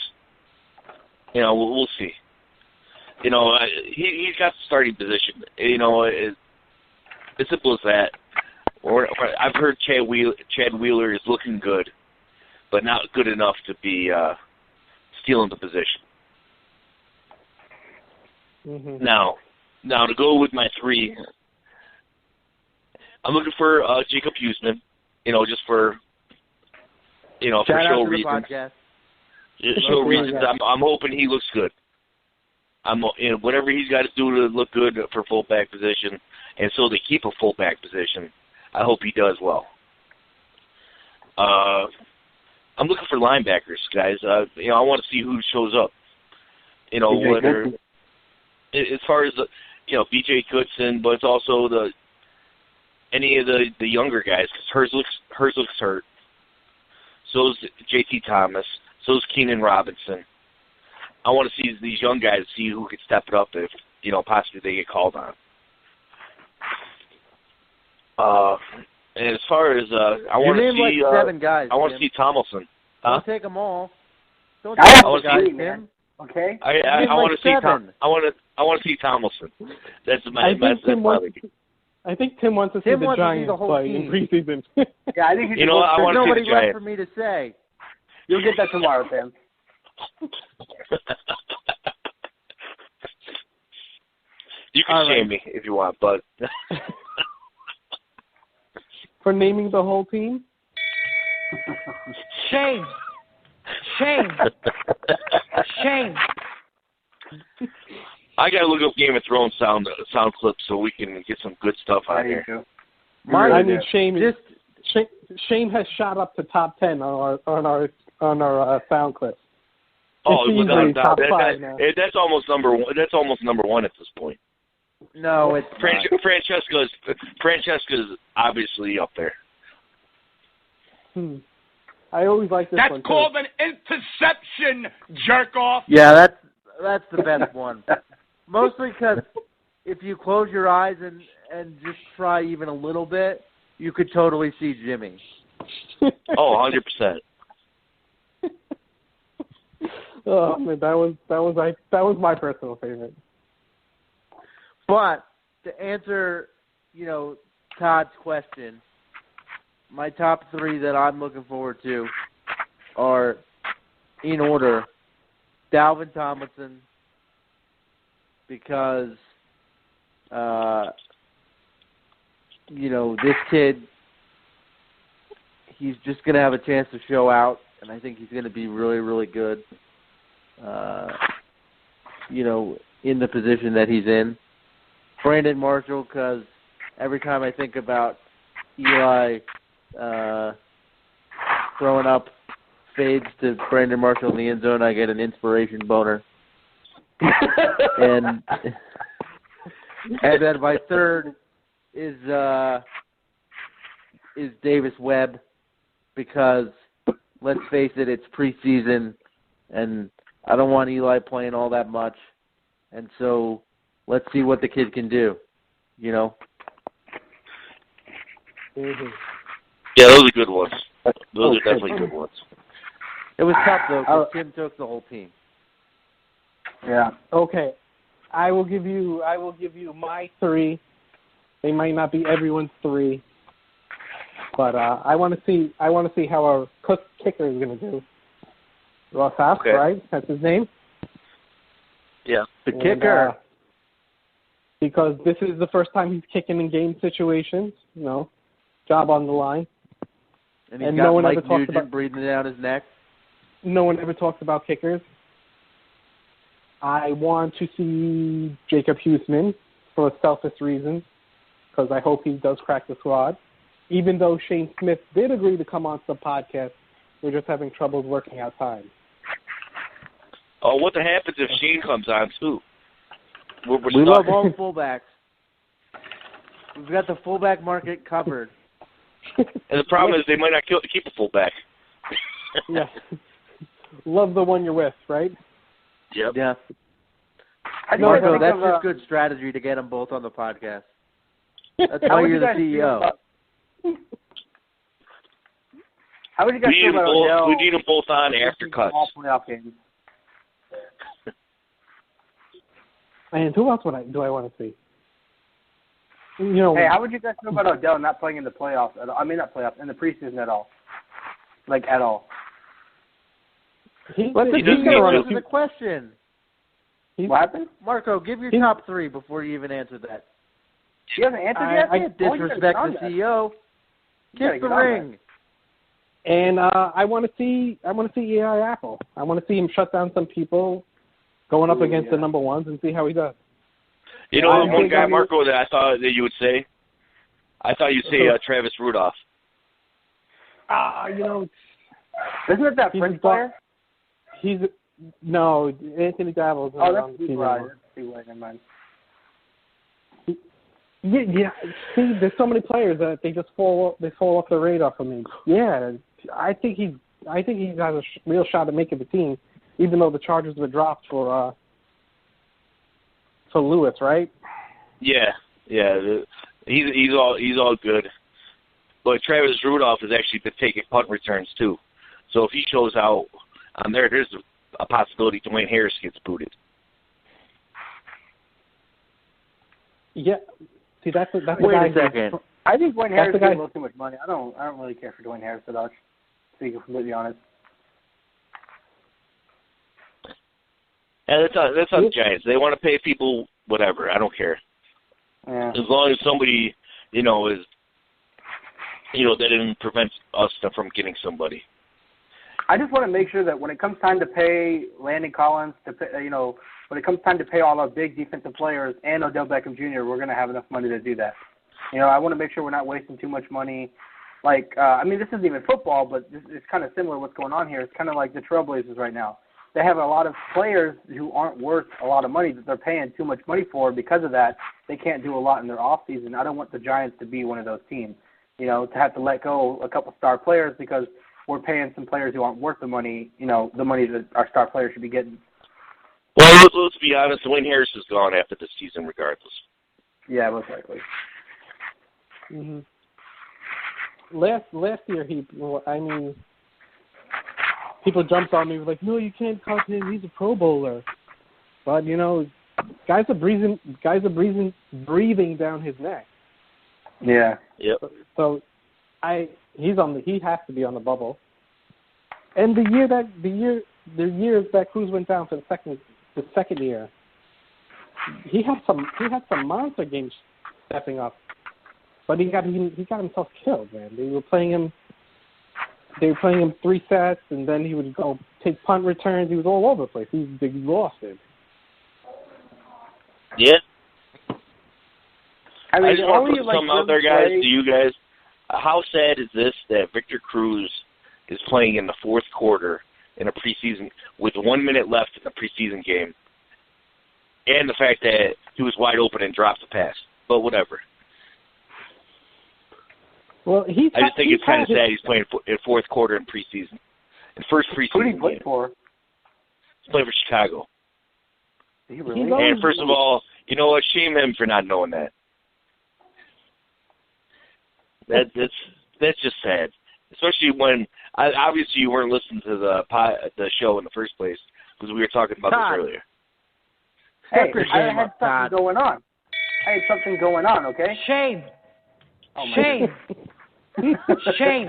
we'll see. He's got the starting position. It's simple as that. I've heard Chad Wheeler is looking good, but not good enough to be stealing the position. Mm-hmm. Now to go with my 3, I'm looking for Jacob Huseman, just for Shout for out show to reasons. The podcast. Show reasons. I'm hoping he looks good. Whatever he's got to do to look good for fullback position, and so they keep a fullback position. I hope he does well. I'm looking for linebackers, guys. I want to see who shows up. Whether as far as B.J. Goodson, but it's also any of the younger guys, because hers looks hurt. So's J.T. Thomas. So's Keenan Robinson. I want to see these young guys, see who can step it up if possibly they get called on. And as far as I want to see, like 7 guys. I want to see Tomlinson. Huh? Don't take them all. Don't I take have all the to guys, see, Tim. man. Okay. I want to see 7. I want to see Tomlinson. That's my. I think Tim wants to see Tim the wants to see Giants the whole play team. in preseason. Yeah, I think I want to see Nobody the left Giants. for me to say. You'll get that tomorrow, Sam. You can shame me if you want, but For naming the whole team? Shame. Shame. Shame. I gotta look up Game of Thrones sound clips so we can get some good stuff on here. Shame. Shame has shot up to top 10 on our sound clips. Oh, It's without a easily doubt. top 5 now. That's almost number 1. That's almost number 1 at this point. No, it's not. Francesca's obviously up there. I always like this one. That's called an interception, jerk off. Yeah, that's the best one. Mostly because if you close your eyes and just try even a little bit, you could totally see Jimmy. Oh, 100%. Oh man, that was my personal favorite. But to answer, Todd's question, my top 3 that I'm looking forward to are, in order, Dalvin Tomlinson, because, this kid, he's just going to have a chance to show out, and I think he's going to be really, really good, in the position that he's in. Brandon Marshall, because every time I think about Eli throwing up fades to Brandon Marshall in the end zone, I get an inspiration boner. and then my third is Davis Webb, because let's face it, it's preseason, and I don't want Eli playing all that much, and so let's see what the kid can do, you know. Mm-hmm. Yeah, those are good ones. Those are definitely good ones. It was tough though, because Tim took the whole team. Yeah. Okay, I will give you my three. They might not be everyone's three, but I want to see how our kicker is going to do. Ross Haas, Okay. right? That's his name. Yeah. The kicker. Because this is the first time he's kicking in game situations. You know, job on the line. And he's and got no one Mike ever talks Nugent about breathing down his neck. No one ever talks about kickers. I want to see Jacob Huseman for selfish reasons, because I hope he does crack the squad. Even though Shane Smith did agree to come on some podcast, we're just having trouble working out time. Oh, what happens if Shane comes on too? We love all fullbacks. We've got the fullback market covered. And the problem is they might not keep a fullback. Yeah. Love the one you're with, right? Yep. Yeah. Marco, that's just good strategy to get them both on the podcast. That's why you're the CEO. How would you guys feel about Odell? We need them both on after cuts. All playoff games. And who else do I want to see? You know, Hey, how would you guys feel about Odell not playing in the playoffs? I mean, not playoffs, in the preseason at all. Like, at all. He's Let's going answer the question. What happened? Marco, give your top three before you even answer that. You haven't answered yet? I can't disrespect the CEO. Kiss the ring. And I want to see Eli Apple. I want to see him shut down some people going up against the number ones and see how he does. You know, one guy, Marco, that I thought that you would say? I thought you'd say Travis Rudolph. You know. Isn't it that French player? No, Anthony Dabble's not on the team anymore. Never mind. Yeah. See, there's so many players that they just fall off the radar for me. Yeah, I think he has a real shot at making the team, even though the charges were dropped for Lewis, right? Yeah. He's all good. But Travis Rudolph has actually been taking punt returns too. So if he shows out on there's a possibility Dwayne Harris gets booted. Yeah. See, that's Wait a second. I think Dwayne Harris gets a little too much money. I don't really care for Dwayne Harris at all, to be completely honest. And that's on the Giants. They want to pay people whatever. I don't care. Yeah. As long as somebody, is, that didn't prevent us from getting somebody. I just want to make sure that when it comes time to pay Landon Collins, when it comes time to pay all our big defensive players and Odell Beckham Jr., we're going to have enough money to do that. I want to make sure we're not wasting too much money. Like, this isn't even football, but it's kind of similar to what's going on here. It's kind of like the Trailblazers right now. They have a lot of players who aren't worth a lot of money that they're paying too much money for. Because of that, they can't do a lot in their off season. I don't want the Giants to be one of those teams, to have to let go a couple star players because we're paying some players who aren't worth the money, the money that our star players should be getting. Well, let's be honest. Dwayne Harris is gone after this season regardless. Yeah, most likely. Mm-hmm. Last year, people jumped on me like, no, you can't cut him. He's a Pro Bowler. But guys are breathing down his neck. Yeah. Yep. So he has to be on the bubble. And the year that Cruz went down for the second year, he had some monster games stepping up. But he got himself killed, man. They were playing him 3 sets, and then he would go take punt returns. He was all over the place. He was exhausted. Yeah. I just want to put something out there, guys, to you guys. How sad is this that Victor Cruz is playing in the fourth quarter in a preseason with 1 minute left in the preseason game, and the fact that he was wide open and dropped the pass. But whatever. Well, I just think it's kind of sad he's playing in fourth quarter in preseason. In first preseason Who did he play for? He's playing for Chicago. Did he really? And first of all, you know what? Shame him for not knowing that. That's just sad. Especially when obviously you weren't listening to the show in the first place because we were talking about this earlier. Hey, I had something going on. Okay? Shame. Oh, my Shame. Shame.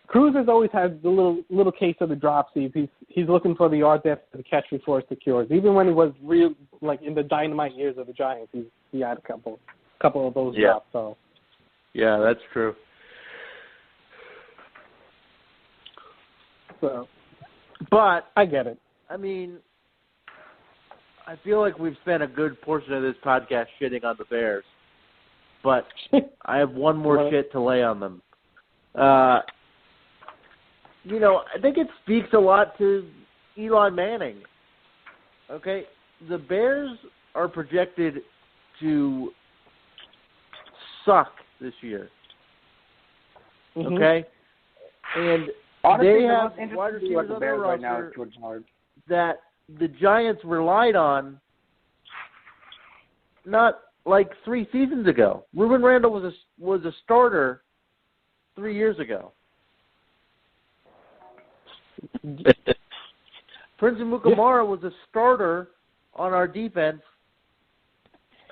Cruz has always had the little case of the dropsies. He's looking for the yard depth to the catch before it secures. Even when he was real, like in the dynamite years of the Giants, he had a couple of those drops. So yeah, that's true. So, but I get it. I mean, I feel like we've spent a good portion of this podcast shitting on the Bears, but I have one more shit to lay on them. You know, I think it speaks a lot to Eli Manning. Okay? The Bears are projected to suck this year. Mm-hmm. Okay? And honestly, they have wide receivers on their roster that the Giants relied on not like 3 seasons ago. Ruben Randall was a starter 3 years ago. Prince Amukamara was a starter on our defense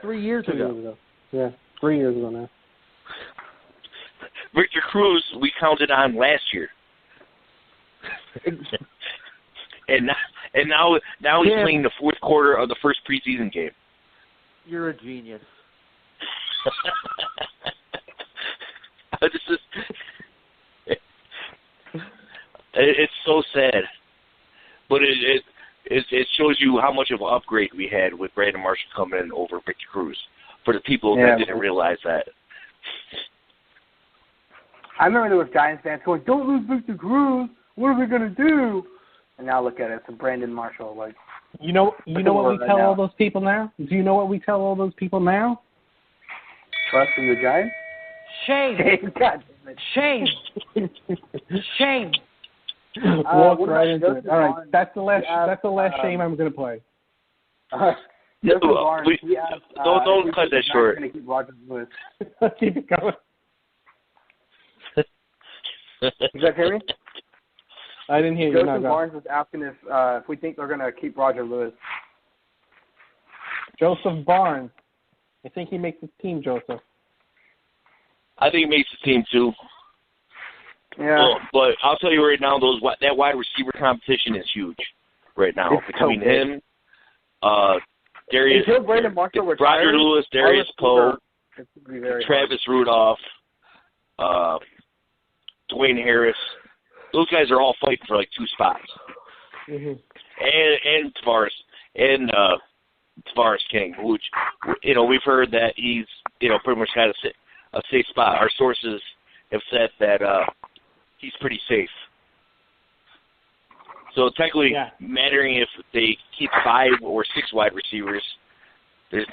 3 years ago. Yeah, 3 years ago now. Victor Cruz, we counted on last year. and now he's playing the fourth quarter of the first preseason game. You're a genius. It's so sad, but it shows you how much of an upgrade we had with Brandon Marshall coming in over Victor Cruz. For the people that didn't realize that. I remember there was Giants fans going, "Don't lose Victor Cruz. What are we gonna do?" And now look at it, it's Brandon Marshall. Like, you know what we tell all those people now? Do you know what we tell all those people now? Trust in the Giants. Shame. God damn it. Shame. Shame. Walk right into it. All right, that's the last shame I'm going to play. Don't cut that short. Going to keep Roger Lewis. Keep it going. You guys hear me? I didn't hear you. Joseph Barnes was asking if we think they're going to keep Roger Lewis. Joseph Barnes. I think he makes the team, Joseph. I think he makes the team too. Yeah. But I'll tell you right now, that wide receiver competition is huge right now between him, Darius, Roger Lewis, Darius Poe, Travis Rudolph, Dwayne Harris. Those guys are all fighting for like 2 spots. Mm-hmm. And Tavares King, which we've heard that he's pretty much got a safe spot. Our sources have said that he's pretty safe. So technically, mattering if they keep 5 or 6 wide receivers, there's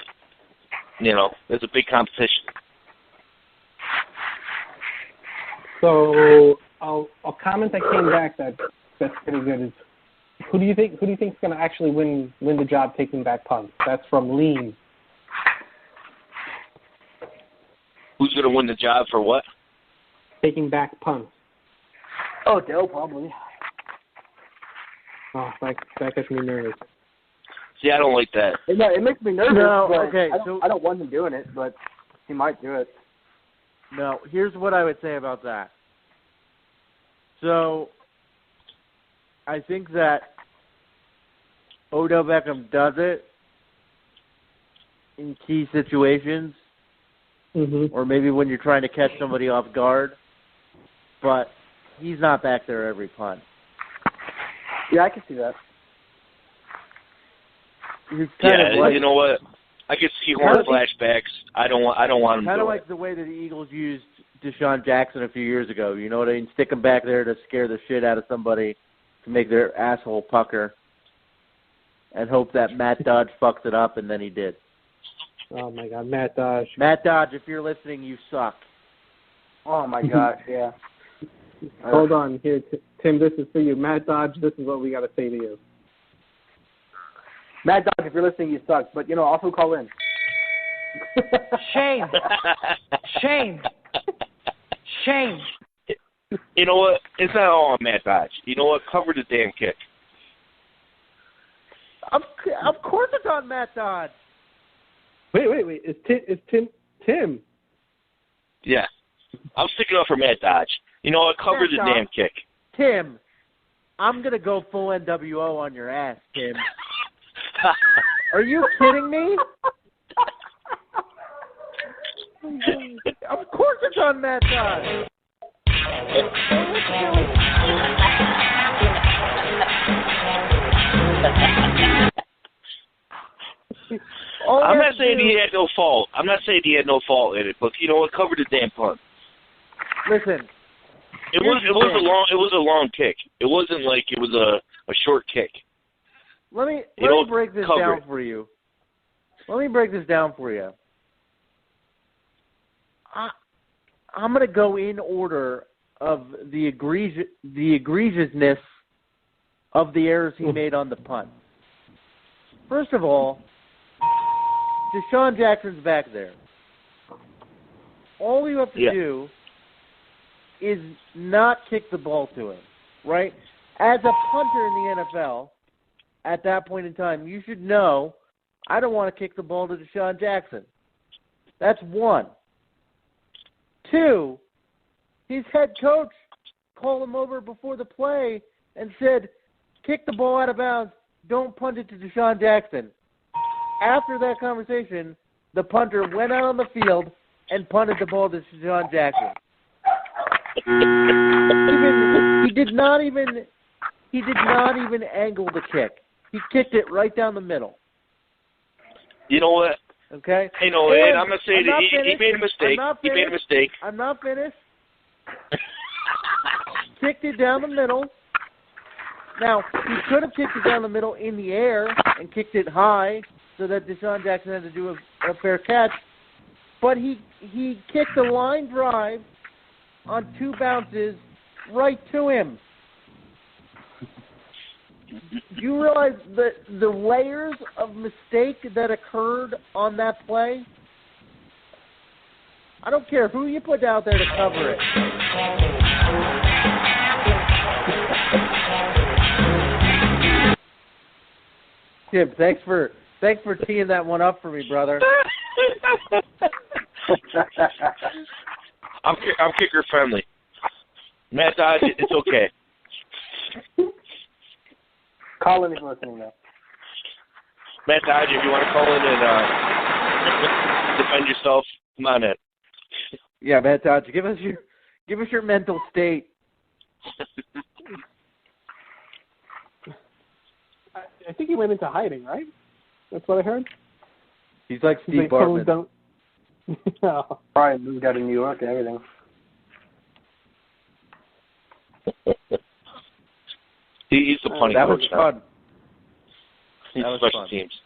a big competition. So a comment that came back that's pretty good is, who do you think is going to actually win the job taking back punts? That's from Lean. Who's going to win the job for what? Taking back punts. Oh, Dale probably. Oh, that gets me nervous. See, I don't like that. It makes me nervous. No, but okay. I don't want him doing it, but he might do it. No, here's what I would say about that. So, I think that Odell Beckham does it in key situations, or maybe when you're trying to catch somebody off guard, but he's not back there every punt. Yeah, I can see that. He's kind of like, you know what? I could see Horn flashbacks. I don't want him Kind to of like the way that the Eagles used Deshaun Jackson a few years ago. You know what I mean? Stick him back there to scare the shit out of somebody to make their asshole pucker and hope that Matt Dodge fucks it up, and then he did. Oh, my God, Matt Dodge. Matt Dodge, if you're listening, you suck. Oh, my gosh, yeah. Hold on. Here, Tim, this is for you. Matt Dodge, this is what we got to say to you. Matt Dodge, if you're listening, you suck. But, also call in. Shame. Shame. Shame. You know what? It's not all on Matt Dodge. You know what? Cover the damn kick. Of course it's on Matt Dodge. Wait. It's Tim. Yeah. I'm sticking up for Matt Dodge. You know what? Cover the damn kick. Tim, I'm going to go full NWO on your ass, Tim. Are you kidding me? Of course it's on Matt Dodge. I'm not saying he had no fault. I'm not saying he had no fault in it, but you know what? Cover the damn punt. Listen, it was a long kick. It wasn't like it was a short kick. Let me break this down for you. Let me break this down for you. I'm going to go in order of the egregiousness of the errors he made on the punt. First of all, Deshaun Jackson's back there. All you have to do is not kick the ball to him, right? As a punter in the NFL, at that point in time, you should know, I don't want to kick the ball to Deshaun Jackson. That's one. Two, his head coach called him over before the play and said, kick the ball out of bounds, don't punt it to Deshaun Jackson. After that conversation, the punter went out on the field and punted the ball to Deshaun Jackson. He did not even angle the kick. He kicked it right down the middle. You know what? Okay. Hey, no, and I'm not saying that he made a mistake. He made a mistake. I'm not finished. Kicked it down the middle. Now, he could have kicked it down the middle in the air and kicked it high so that Deshaun Jackson had to do a fair catch. But he kicked the line drive on two bounces right to him. Do you realize the layers of mistake that occurred on that play? I don't care who you put out there to cover it. Tim, thanks for teeing that one up for me, brother. I'm kicker friendly. Matt Dodge, it's okay. Call in if you're listening, though. Matt Dodge, if you want to call in and defend yourself, come on in. Yeah, Matt Dodge, give us your mental state. I think he went into hiding, right? That's what I heard. He's like Steve Bartman. No. Probably moved out of New York and everything. He's the punny that coach was now. fun. He's that was special fun. teams.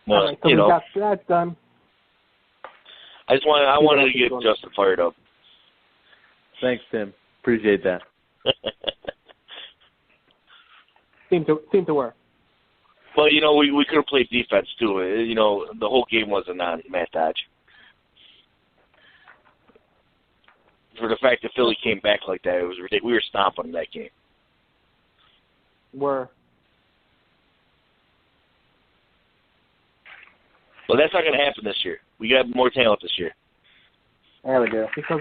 Well, all right, so we got that done. I wanted to get Justin fired up. Thanks, Tim. Appreciate that. Seemed to work. Well, we could have played defense too. The whole game wasn't on Matt Dodge. For the fact that Philly came back like that, it was ridiculous. We were stomping that game. Were. Well, that's not going to happen this year. We got more talent this year. Yeah, we do. Because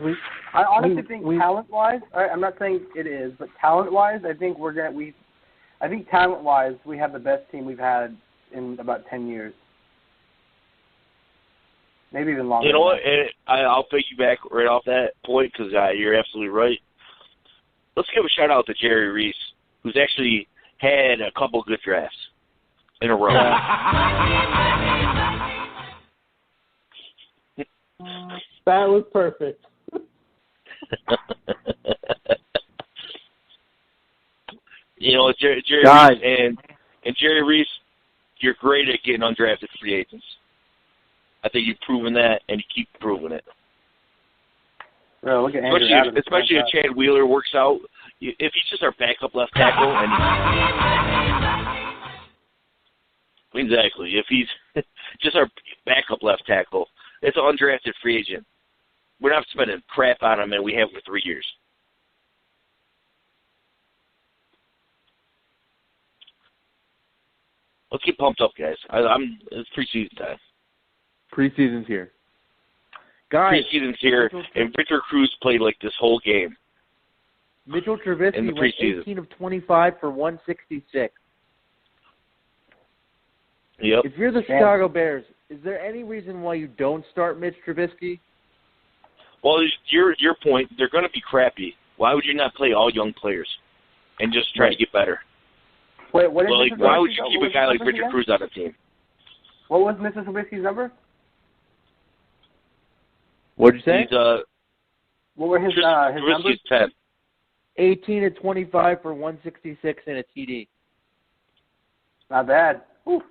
I honestly think talent-wise, I'm not saying it is, but talent-wise, I think I think talent-wise, we have the best team we've had in about 10 years. Maybe even longer. You know what? I'll piggyback right off that point because you're absolutely right. Let's give a shout-out to Jerry Reese, who's actually had a couple good drafts in a row. That was perfect. You know, Jerry Guys. Reese and Jerry Reese, you're great at getting undrafted free agents. I think you've proven that, and you keep proving it. Bro, look at Andrew Adams. Especially if Chad Wheeler works out. If he's just our backup left tackle, and exactly, if he's just our backup left tackle, it's an undrafted free agent. We're not spending crap on him, and we have for 3 years. Let's get pumped up, guys. It's preseason time. Preseason's here. Guys, Preseason's here, and Victor Cruz played like this whole game. Mitchell Trubisky in the went preseason. 18 of 25 for 166. Yep. If you're the Chicago Bears, is there any reason why you don't start Mitch Trubisky? Well, your point, they're going to be crappy. Why would you not play all young players and just try to get better? Wait, what is why would you keep a guy like Victor Cruz on the team? What was Mr. Trubisky's number? What'd you say? He's, what were his numbers? Trubisky's 10. 18 of 25 for 166 and a TD. Not bad. Whew.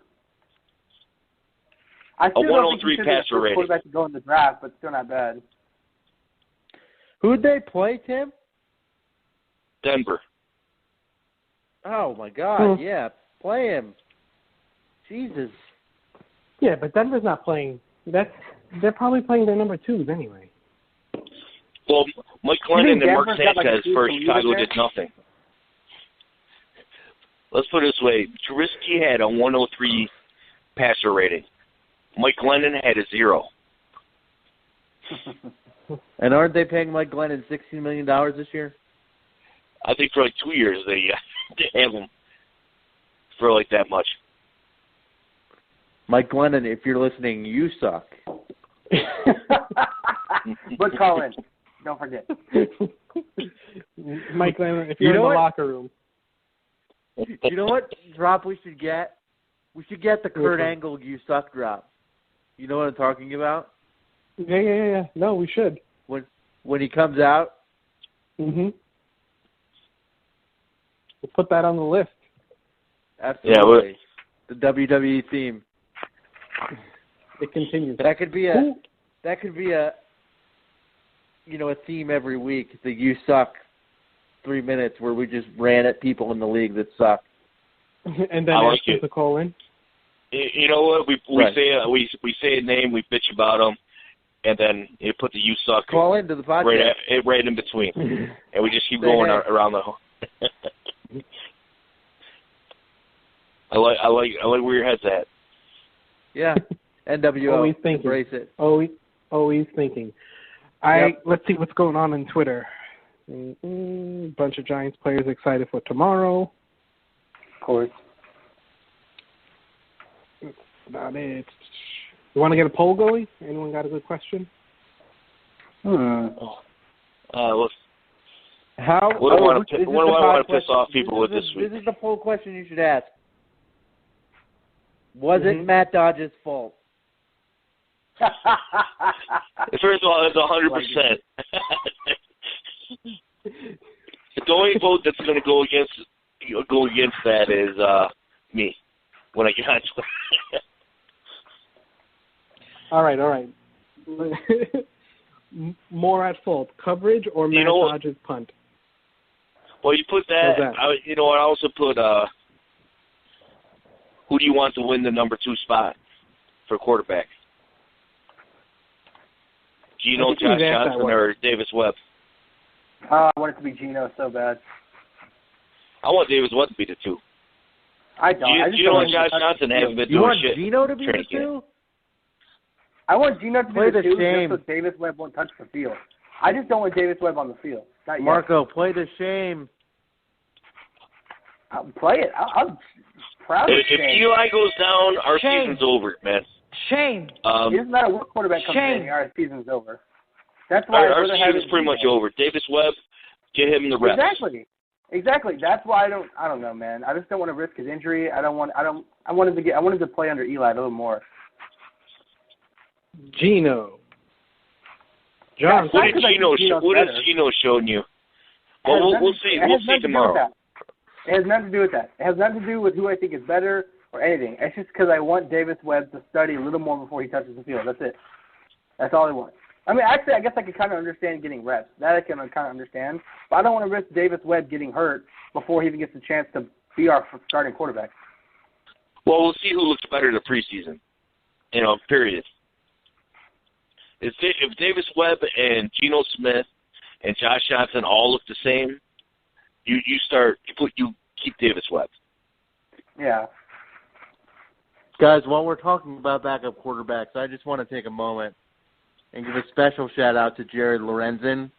I still A 103 don't think passer rating. Quarterback to go in the draft, but still not bad. Who'd they play, Tim? Denver. Oh, my God, yeah. Play him. Jesus. Yeah, but Denver's not playing. They're probably playing their number 2s anyway. Well, Mike Glennon and Mark Denver's got, Sanchez like, for two Chicago there? did nothing. Let's put it this way. Trubisky had a 103 passer rating. Mike Glennon had a 0. And aren't they paying Mike Glennon $16 million this year? I think for like 2 years they have him for like that much. Mike Glennon, if you're listening, you suck. But call in. Don't forget. Mike Glennon, if you're in the locker room. You know what drop we should get? We should get the Kurt Angle "You Suck" drop. You know what I'm talking about? Yeah. No, we should. When he comes out. Mm-hmm. We'll put that on the list. Absolutely. Yeah, the WWE theme. It continues. That could be a a theme every week. The "You Suck" 3 minutes where we just ran at people in the league that suck. And then ask them to call in. You know what? We say a name, we bitch about them, and then you put the "You Suck" call into the podcast right in between, and we just keep going around the. I like where your head's at. Yeah, NWO. Always thinking. Embrace it. Always thinking. Let's see what's going on Twitter. Bunch of Giants players excited for tomorrow. Of course. That's about it. You want to get a poll going? Anyone got a good question? What do I want to piss off people with this week? This is the poll question you should ask. Was it Matt Dodge's fault? First of all, it's 100%. The only vote that's going to go against that is me when I get on Twitter. All right. More at fault, coverage or Matt Dodge's punt? Well, you put that. I also put who do you want to win the number 2 spot for quarterback? Geno, Josh Johnson, or Davis Webb? I want it to be Geno so bad. I want Davis Webb to be the 2. I don't. Geno and Josh Johnson haven't been doing shit. You want Geno to be the 2? I want Geno to be the 2 shame. just so Davis Webb won't touch the field. I just don't want Davis Webb on the field. Marco, play the shame. I'll play it. I'm proud of If Eli goes down, our season's over, man. Shame. It doesn't matter what quarterback comes in, our season's over. That's why our season's pretty much over. Davis Webb, get him the reps. Exactly. Exactly. That's why I don't know, man. I just don't want to risk his injury. I want him to play under Eli a little more. Geno. John, what has Geno shown you? Well, we'll see. We'll see tomorrow. It has nothing to do with that. It has nothing to do with who I think is better or anything. It's just because I want Davis Webb to study a little more before he touches the field. That's it. That's all I want. I mean, actually, I guess I could kind of understand getting reps. That I can kind of understand. But I don't want to risk Davis Webb getting hurt before he even gets a chance to be our starting quarterback. Well, we'll see who looks better in the preseason. Period. If Davis Webb and Geno Smith and Josh Johnson all look the same, you keep Davis Webb. Yeah. Guys, while we're talking about backup quarterbacks, I just want to take a moment and give a special shout-out to Jared Lorenzen.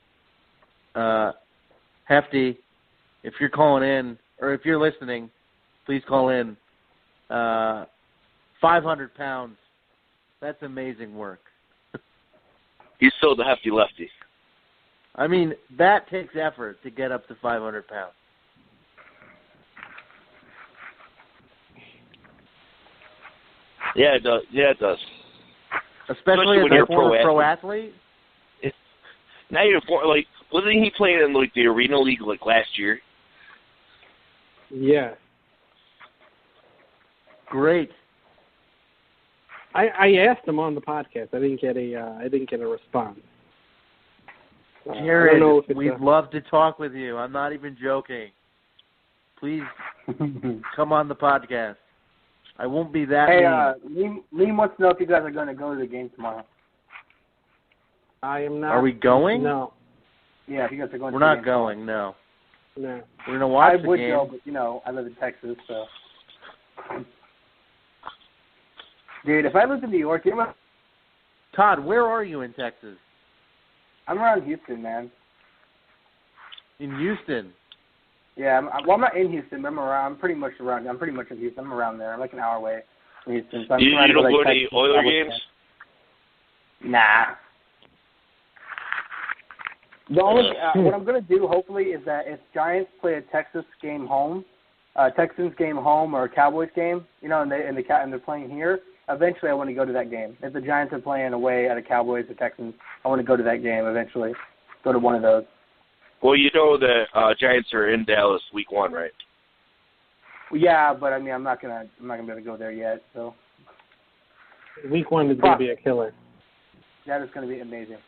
Hefty, if you're calling in, or if you're listening, please call in. 500 pounds. That's amazing work. He's still the hefty lefty. I mean, that takes effort to get up to 500 pounds. Yeah, it does. Yeah, it does. Especially as a former pro athlete. Now you're wasn't he playing in the Arena League last year? Yeah. Great. I asked him on the podcast. I didn't get a response. Jared, we'd love to talk with you. I'm not even joking. Please come on the podcast. I won't be that mean. Liam wants to know if you guys are going to go to the game tomorrow. I am not. Are we going? No. Yeah, if you guys are going We're to the not game going, tomorrow. no. No. We're going to watch the game. I would go, but, I live in Texas, so. Dude, if I lived in New York, Todd, where are you in Texas? I'm around Houston, man. In Houston? Yeah, I'm not in Houston, but I'm pretty much around. I'm pretty much in Houston. I'm around there. I'm like an hour away from Houston. So you don't go to any Oiler games? Nah. The only what I'm gonna do, hopefully, is that if Giants play a Texans game home, or a Cowboys game, and they're playing here, eventually I want to go to that game. If the Giants are playing away at a Cowboys or Texans, I want to go to that game eventually. Go to one of those. Well, the Giants are in Dallas week 1, right? Well, yeah, but I mean, I'm not gonna be able to go there yet. So week 1 is gonna be a killer. That is gonna be amazing.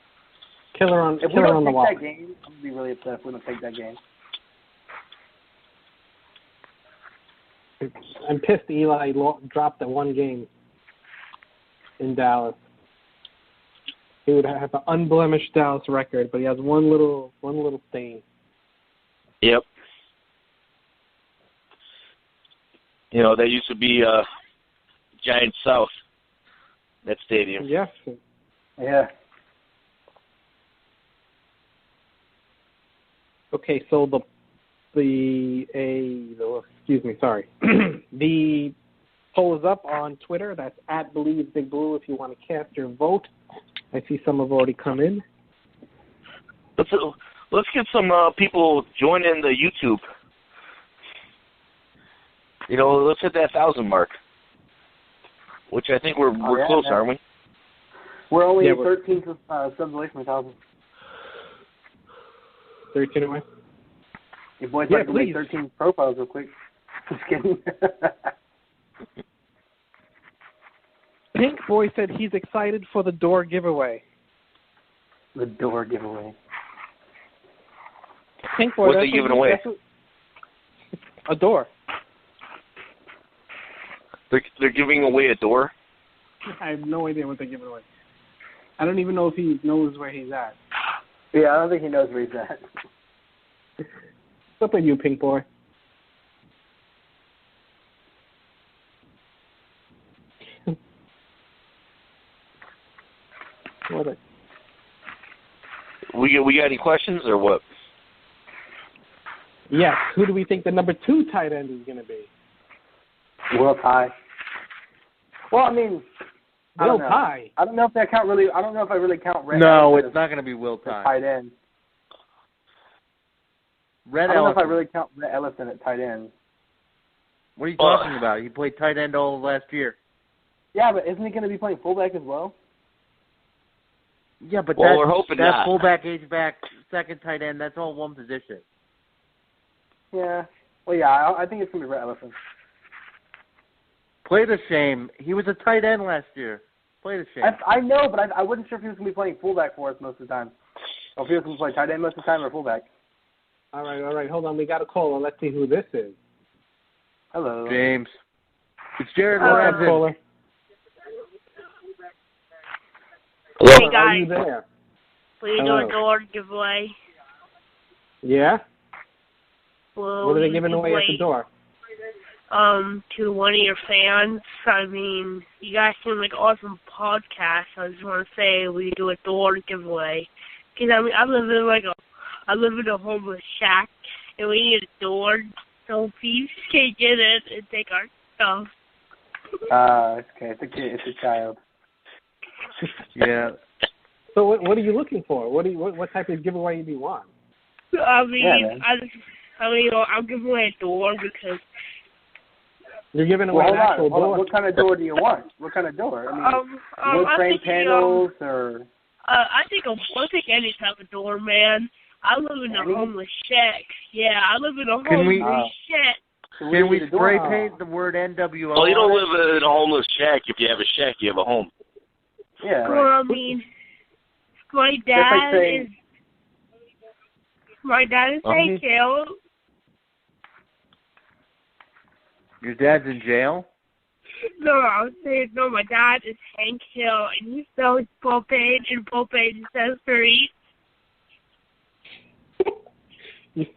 Killer on if killer on the wall. If we don't take that game, I'm gonna be really upset if we don't take that game. I'm pissed Eli dropped the one game in Dallas. He would have an unblemished Dallas record, but he has one little stain. Yep. That used to be Giants South, that stadium. Yes. Yeah. Okay, so the poll is up on Twitter. That's at Bleedbigblue if you want to cast your vote. I see some have already come in. Let's get some people joining the YouTube. Let's hit that 1,000 mark, which I think we're close, aren't we? We're only 13 subs away from 1,000. 13 away. Your boys like to make 13 profiles real quick. Just kidding. Pink Boy said he's excited for the door giveaway. The door giveaway. Pink Boy, what's he giving away? A door. They're giving away a door? I have no idea what they're giving away. I don't even know if he knows where he's at. Yeah, I don't think he knows where he's at. What's up with you, Pink Boy? What? We got any questions or what? Yes. Who do we think the number 2 tight end is going to be? Will Tye. Well, I mean, Will Tye. I don't know if I really count. No, it's not going to be Will Tye. Tight end. Red I don't know Ellison. if I really count Rhett Ellison at tight end. What are you talking about? He played tight end all of last year. Yeah, but isn't he going to be playing fullback as well? Yeah, but we're hoping that not. fullback, H-back, second tight end, that's all one position. Yeah. Well, yeah, I think it's going to be Rhett Ellison. Played a shame. He was a tight end last year. Played a shame. I know, but I wasn't sure if he was going to be playing fullback for us most of the time. Or if he was going to play tight end most of the time or fullback. All right. Hold on. We got a call. Let's see who this is. Hello. James. It's Jared What's up, Lorenzen. caller? Hey Are guys, you there? we do Hello. a door giveaway. Yeah? Well, What are they you giving give away at the door? To one of your fans. I mean, you guys seem like awesome podcasts. I just want to say we do a door giveaway. Cause I mean, I live in a homeless shack, and we need a door so thieves can get in and take our stuff. It's okay. It's a kid. It's a child. Yeah. So what are you looking for? What type of giveaway do you want? I mean, Yeah, I'll give away a door because You're giving away Well, an hold actual on. Hold on. door. What kind of door do you want? What kind of door? I mean, wood I'm frame thinking, panels or... I think any type of door, man. I live in a Any? homeless shack. Yeah, I live in a Can we- homeless shack. Can we need a door. spray paint the word NWO? Well, you don't on it? live in a homeless shack. If you have a shack, you have a home. Yeah. Well, I mean, my dad saying- is Hank Hill. Your dad's in jail? No, I was saying, no, my dad is Hank Hill, and he sells propane and propane accessories.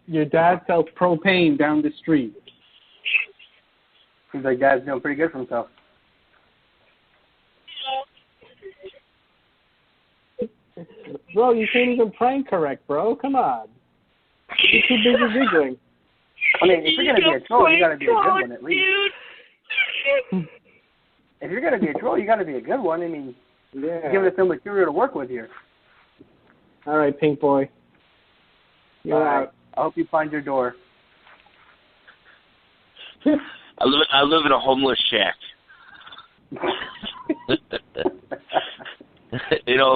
Your dad sells propane down the street. Seems like Dad's doing pretty good for himself. Bro, you can't even prank correct, bro. Come on. You're too busy giggling. I mean, if you're going to be a troll, you got to be a good one at least. Dude. If you're going to be a troll, you got to be a good one. I mean, Yeah. you're giving us some material to work with here. All right, Pink Boy. You're All right. out. I hope you find your door. I live in a homeless shack.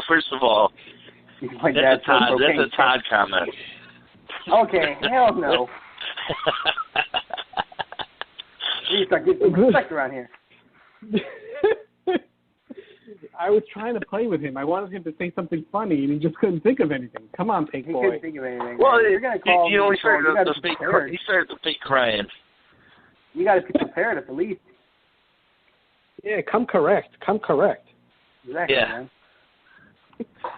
First of all, My that's dad's a Todd comment. Okay, hell no. We need to start getting some respect around here. I was trying to play with him. I wanted him to say something funny, and he just couldn't think of anything. Come on, Pink He Boy. couldn't think of anything. Well, man. You're gonna call he him. started You gotta the be fake. prepared. He started the fake crying. You got to be prepared at the least. Yeah, come correct. Come correct. Exactly, Yeah. man.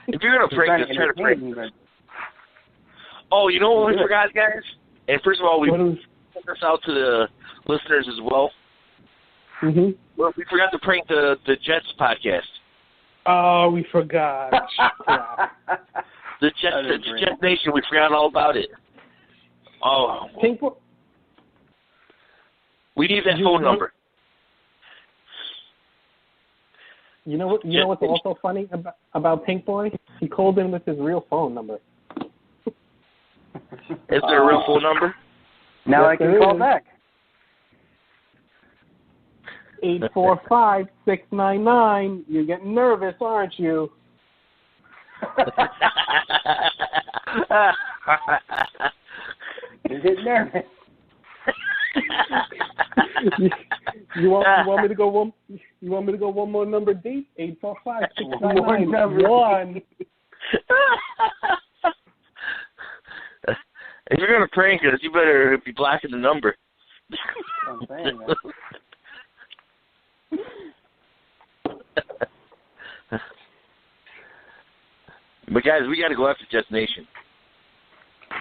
If you're gonna You're prank us, try to prank. entertain me, but Oh, you know what we Do it. forgot, guys? And first of all, we What is- sent this out to the listeners as well. Mhm. Well, we forgot to prank the Jets podcast. Oh, we forgot. Crap. The Jets Nation. We forgot all about it. Oh, Pink Boy. we need that phone number. You know what? You know what's also funny about Pink Boy? He called in with his real phone number. Is there a real phone number? now Yes, I can there call is. back. 845-699. You're getting nervous, aren't you? You're getting nervous. You want me to go one? You want me to go one more number deep? 845-699-1. If you're gonna prank us, you better be blocking the number. That's what I'm saying, man. But guys, we got to go after Jets Nation.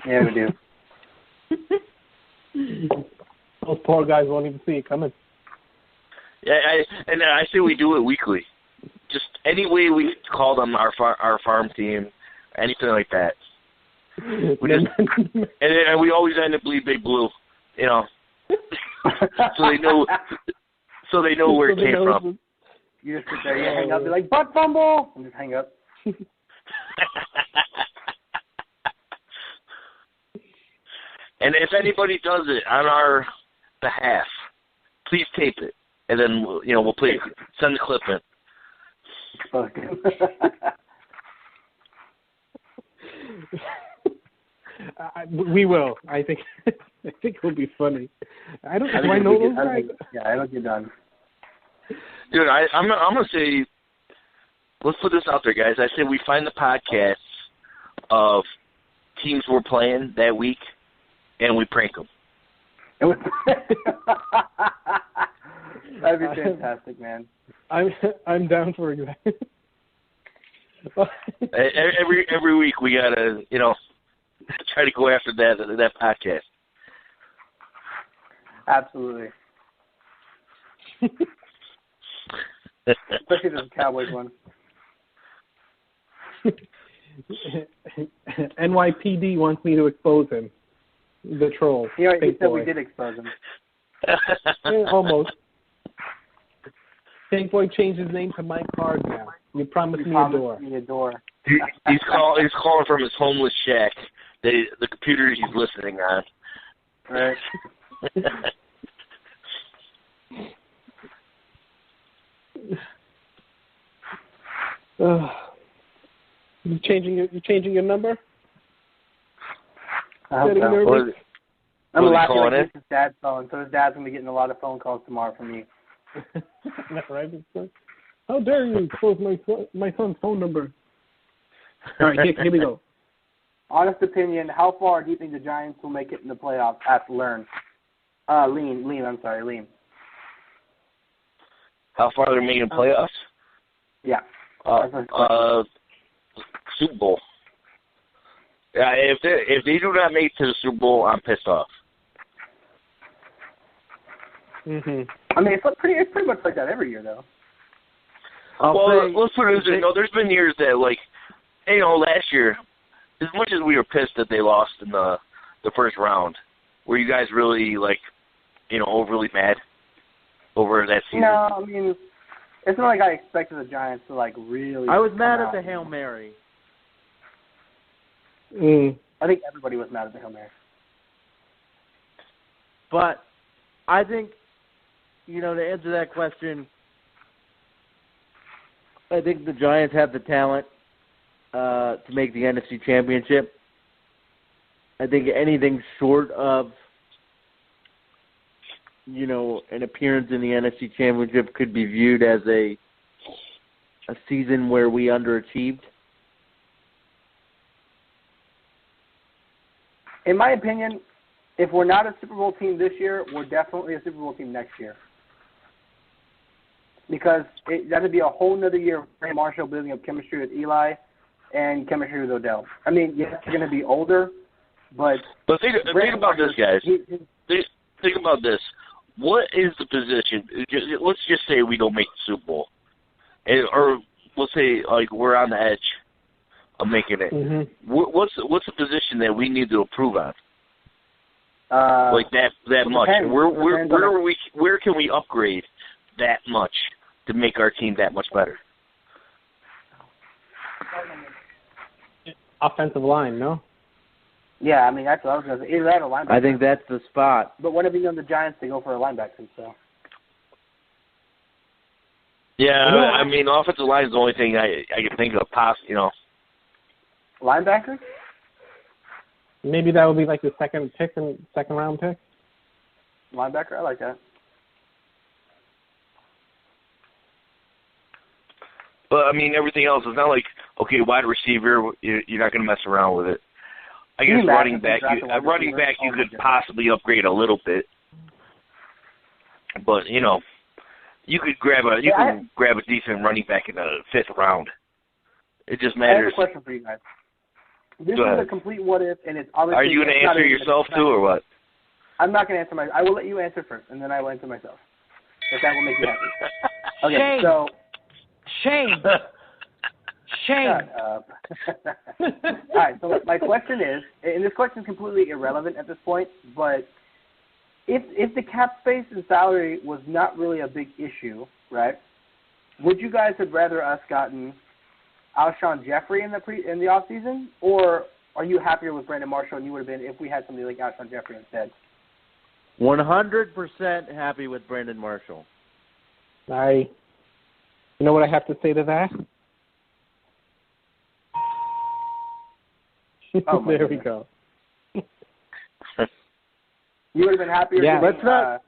Yeah, we do. Those poor guys won't even see it coming. Yeah, I say we do it weekly. Just any way we call them our farm team, anything like that. We just, and we always end up Bleedbigblue, so they know where it came from. You just sit there, you hang up, be like, butt fumble, and just hang up. And if anybody does it on our behalf, please tape it, and then we'll play. Send the clip in. We will. I think it'll be funny. Do I know those guys? I don't get done. Dude, I'm gonna say, let's put this out there, guys. I say we find the podcasts of teams we're playing that week, and we prank them. That'd be fantastic, man. I'm down for it. Every week we gotta try to go after that podcast. Absolutely. Especially the Cowboys one. NYPD wants me to expose him. The troll. He said we did expose him. Almost. Pink Boy changed his name to Mike Hard now. You promised me a door. He's calling from his homeless shack. The computer he's listening on. Right. You changing your number? I'm laughing like it's his dad's phone, so his dad's gonna be getting a lot of phone calls tomorrow from me. Right? How dare you expose my son's phone number? All right, here we go. Honest opinion: how far do you think the Giants will make it in the playoffs? Ask Lean. Lean. How far they're making playoffs? Yeah. Super Bowl. Yeah, if they do not make it to the Super Bowl, I'm pissed off. Mhm. I mean, it's pretty much like that every year, though. Let's put it this way. There's been years that, last year, as much as we were pissed that they lost in the first round, were you guys really, overly mad over that season? No, I mean, it's not like I expected the Giants to, really... I was mad at the Hail Mary. I think everybody was mad at the Hail Mary. But I think, to answer that question, I think the Giants have the talent to make the NFC Championship. I think anything short of, an appearance in the NFC Championship could be viewed as a season where we underachieved. In my opinion, if we're not a Super Bowl team this year, we're definitely a Super Bowl team next year. Because that would be a whole nother year of Ray Marshall building up chemistry with Eli and chemistry with Odell. I mean, yes, they're going to be older, but think about this, guys. Think about this. What is the position? Let's just say we don't make the Super Bowl. Or let's say, we're on the edge of making it. Mm-hmm. What's the position that we need to improve on? That much. Where can we upgrade that much to make our team that much better? Offensive line, no? Yeah, I mean, that's what I was going to say. Either that or linebacker. I think that's the spot. But when have you known the Giants to go for a linebacker, so? Yeah, I mean, offensive line is the only thing I can think of. Linebacker? Maybe that would be the second round pick. Linebacker, I like that. But, I mean, everything else is not wide receiver, you're not going to mess around with it. I guess running back you could possibly upgrade a little bit. But, you could grab a decent running back in the 5th round. It just matters. I have a question for you guys. This is a complete what if, and it's obviously... Are you going to answer yourself too, or what? I'm not going to answer I will let you answer first, and then I will answer myself. If that will make you happy. Okay, Shame. so... Shame. Shame. Shut up. All right, so my question is, and this question is completely irrelevant at this point, but if the cap space and salary was not really a big issue, right, would you guys have rather us gotten Alshon Jeffrey in the offseason or are you happier with Brandon Marshall than you would have been if we had somebody like Alshon Jeffrey instead? 100% happy with Brandon Marshall. You know what I have to say to that? Oh, there we go. You would have been happier. Yeah.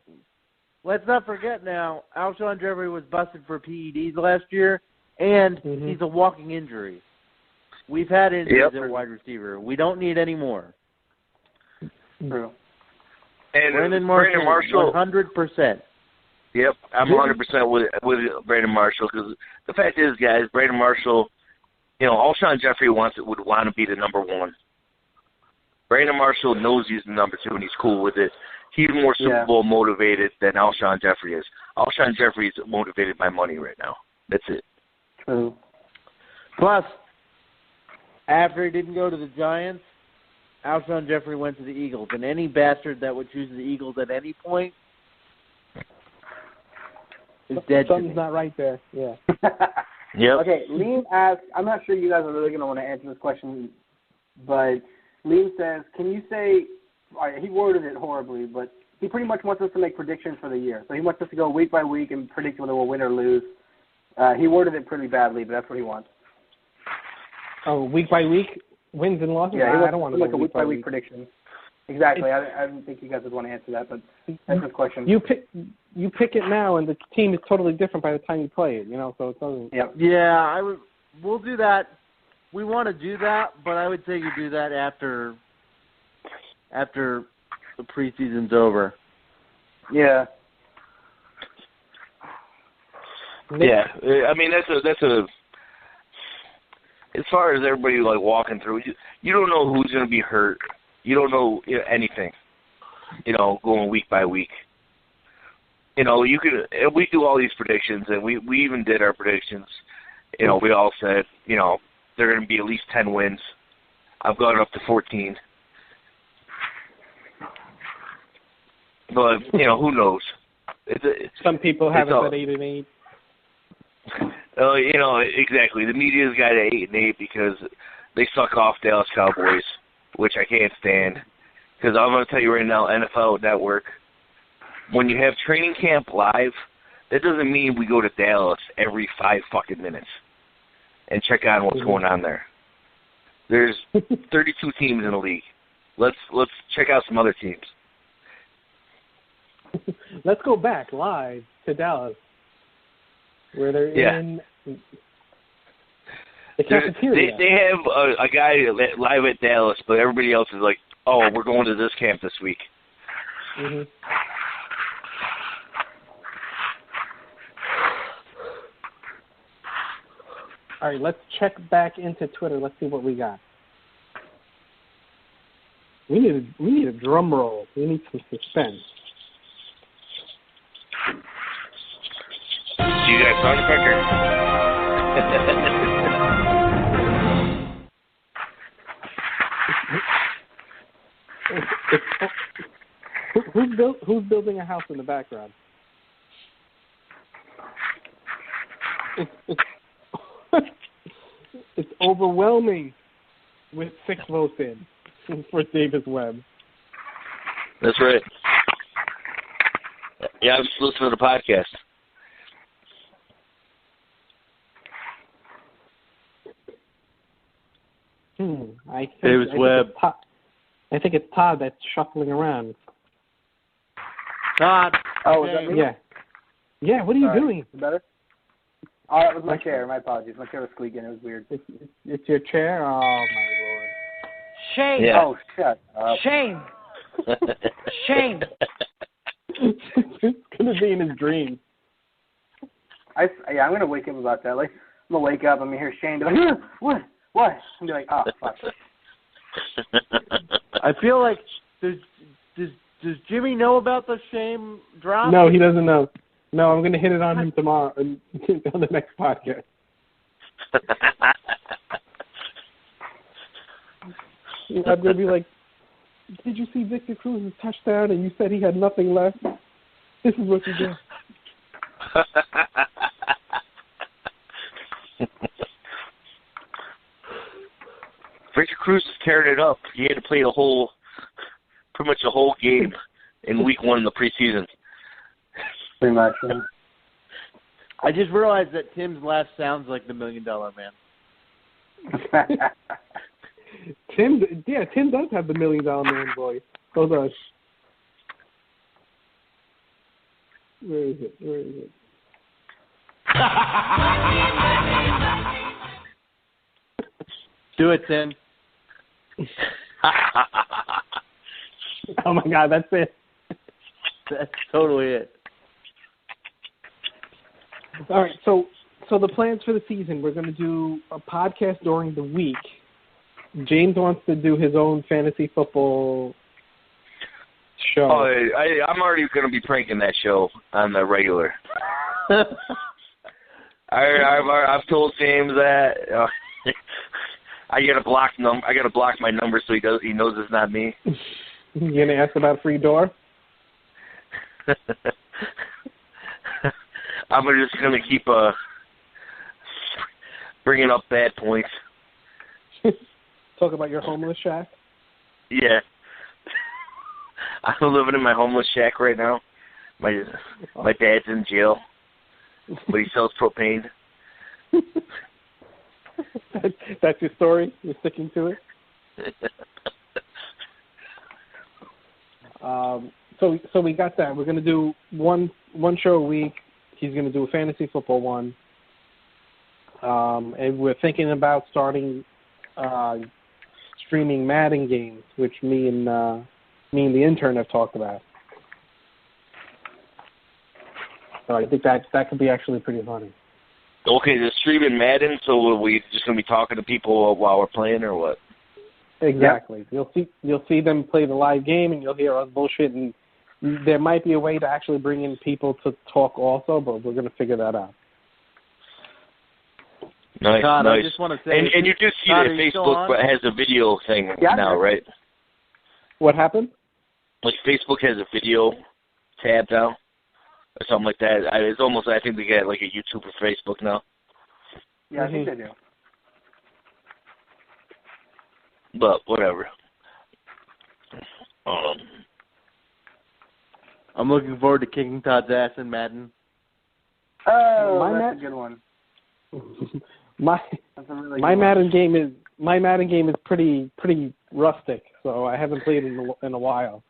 Let's not forget now, Alshon Jeffrey was busted for PEDs last year, and he's a walking injury. We've had injuries at wide receiver. We don't need any more. True. And Brandon Marshall, 100%. Yep, I'm 100% with Brandon Marshall because the fact is, guys, Brandon Marshall, Alshon Jeffrey would want to be the number one. Brandon Marshall knows he's the number two and he's cool with it. He's more Super Bowl motivated than Alshon Jeffrey is. Alshon Jeffrey is motivated by money right now. That's it. True. Plus, after he didn't go to the Giants, Alshon Jeffrey went to the Eagles. And any bastard that would choose the Eagles at any point is dead. Something's not right there. Yeah. Yep. Okay, Liam asks, I'm not sure you guys are really going to want to answer this question, but Liam says, can you say, all right, he worded it horribly, but he pretty much wants us to make predictions for the year. So he wants us to go week by week and predict whether we'll win or lose. He worded it pretty badly, but that's what he wants. Oh, week by week, wins and losses? Yeah, I don't want to like go a week by week prediction. Exactly. I didn't think you guys would want to answer that, but that's his question. You pick it now, and the team is totally different by the time you play it. So it doesn't. Yep. Yeah, we'll do that. We want to do that, but I would say you do that after the preseason's over. Yeah. Yeah, I mean that's a. As far as everybody like walking through, you don't know who's going to be hurt. You don't know anything. Going week by week. You could. We do all these predictions, and we even did our predictions. We all said they're going to be at least 10 wins. I've gone up to 14. But who knows? Some people have it at 8 and 8. Exactly. The media's got it 8 and 8 because they suck off Dallas Cowboys, which I can't stand. Because I'm going to tell you right now, NFL Network, when you have training camp live, that doesn't mean we go to Dallas every 5 fucking minutes and check out what's going on there. There's 32 teams in the league. Let's check out some other teams. Let's go back live to Dallas, where they're in the cafeteria. They have a guy live at Dallas, but everybody else is like, oh, we're going to this camp this week. Mm-hmm. All right, let's check back into Twitter. Let's see what we got. We need a drum roll. We need some suspense. You guys sound effective. Who's building a house in the background? It's overwhelming with 6 votes in for Davis Webb. That's right. Yeah, I'm just listening to the podcast. I think it's Todd that's shuffling around. Todd. Oh, is that me? Yeah, what are you doing? Is it better? Oh, that was my chair. My apologies. My chair was squeaking. It was weird. It's your chair? Oh, my Lord. Shame. Yeah. Oh, shut up. Shame. Shame. It's going to be in his dreams. I'm going to wake him about that. Like, I'm going to wake up. I'm going to hear Shane be like, what? And be like, oh, fuck. I feel like, does Jimmy know about the shame drop? No, he doesn't know. No, I'm going to hit it on him tomorrow on the next podcast. I'm going to be like, did you see Victor Cruz's touchdown and you said he had nothing left? This is what you do. Victor Cruz is tearing it up. He had to play pretty much a whole game in week 1 of the preseason. Pretty much. I just realized that Tim's laugh sounds like the $1 Million Man. Tim does have the $1 Million Man voice. Hold on. Where is it? Do it, Tim. Oh my God, that's it. That's totally it. All right, so the plans for the season, we're going to do a podcast during the week. James wants to do his own fantasy football show. Oh, I'm already going to be pranking that show on the regular. I've told James that I got to block my number so he knows it's not me. You going to ask about free door? I'm just going to keep bringing up bad points. Talk about your homeless shack? Yeah. I'm living in my homeless shack right now. My dad's in jail, but he sells propane. That's your story? You're sticking to it? So we got that. We're going to do one show a week. He's going to do a fantasy football one. And we're thinking about starting streaming Madden games, which me and the intern have talked about. So I think that could be actually pretty funny. Okay, the streaming Madden, so are we just going to be talking to people while we're playing or what? Exactly. Yep. You'll see them play the live game, and you'll hear us bullshit. And there might be a way to actually bring in people to talk also, but we're going to figure that out. Nice, Todd, nice. I just want to say, and you do see Todd, that Facebook has a video thing now, right? What happened? Like Facebook has a video tab now, or something like that. It's almost, I think they got like a YouTube for Facebook now. Yeah, I think they do. But whatever. I'm looking forward to kicking Todd's ass in Madden. Oh, that's a good one. My Madden game is pretty rustic, so I haven't played in a while.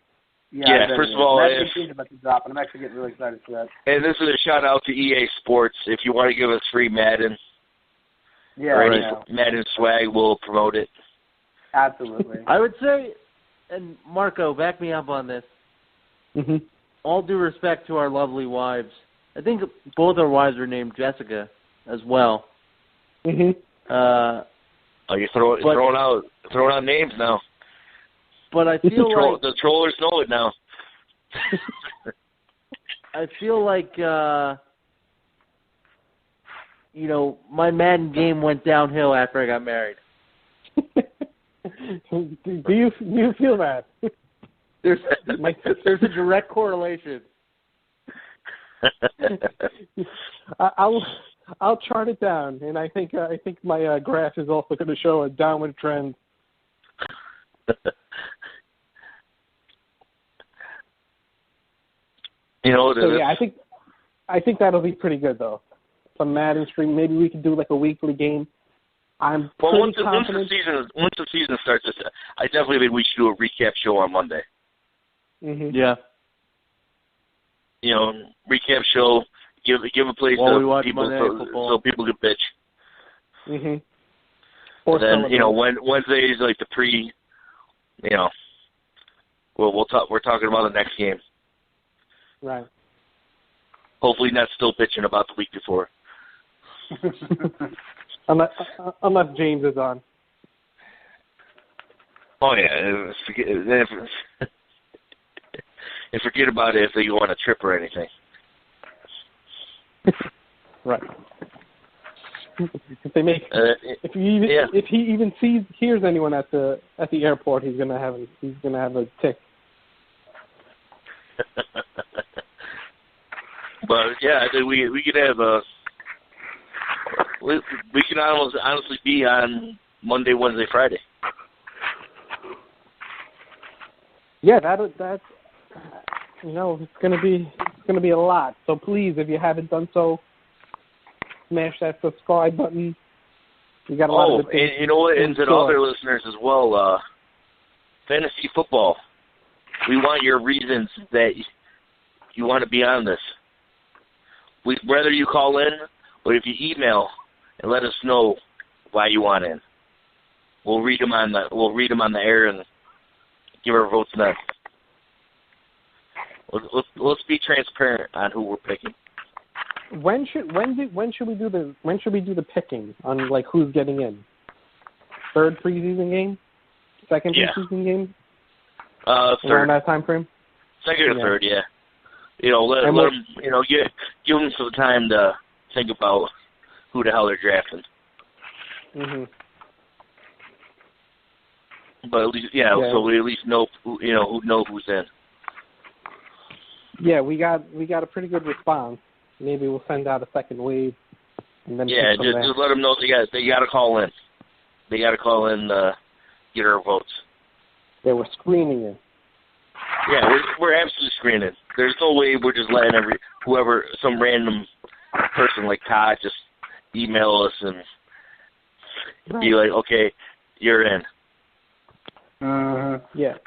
Yeah, first of all, Madden about to drop, and I'm actually getting really excited for that. And this is a shout out to EA Sports. If you want to give us free Madden, or any Madden swag, we'll promote it. Absolutely. I would say, and Marco, back me up on this. Mm-hmm. All due respect to our lovely wives, I think both our wives are named Jessica as well. Mm-hmm. You're throwing out names now. But I feel like the trollers know it now. I feel like my Madden game went downhill after I got married. Do you feel that? There's a direct correlation. I'll chart it down, and I think my graph is also going to show a downward trend. I think that'll be pretty good though. Some Madden stream, maybe we could do like a weekly game. I'm once confident. the season starts, I definitely think we should do a recap show on Monday. Mm-hmm. Yeah. Recap show. Give a place to people so people can bitch. Mhm. And then Wednesday is like the pre. We'll talk. We're talking about the next game. Right. Hopefully, not still bitching about the week before. Unless James is on. Oh yeah. And forget about it if they go on a trip or anything. Right. If they make, if he even hears anyone at the airport, he's gonna have a tick. But yeah, I think we could have we can honestly be on Monday, Wednesday, Friday. Yeah, that's it's gonna be a lot. So please, if you haven't done so, smash that subscribe button. We got a lot of good things. And you know what? And to the other listeners as well, fantasy football. We want your reasons that you want to be on this. We'd rather you call in, or if you email and let us know why you want in. We'll read them on the air and give our votes next. Let's be transparent on who we're picking. When should we do the picking on like who's getting in? Third preseason game? Second preseason game? Third. Around that time frame? Second or third, yeah. Let them, give them some time to think about who the hell they're drafting. Mhm. But at least, so we at least know, who who's in. Yeah, we got a pretty good response. Maybe we'll send out a second wave, and then just let them know they got to call in. They got to call in to get our votes. They were screening it. Yeah, we're absolutely screening. There's no way we're just letting some random person like Todd just email us and be like, okay, you're in. Yeah.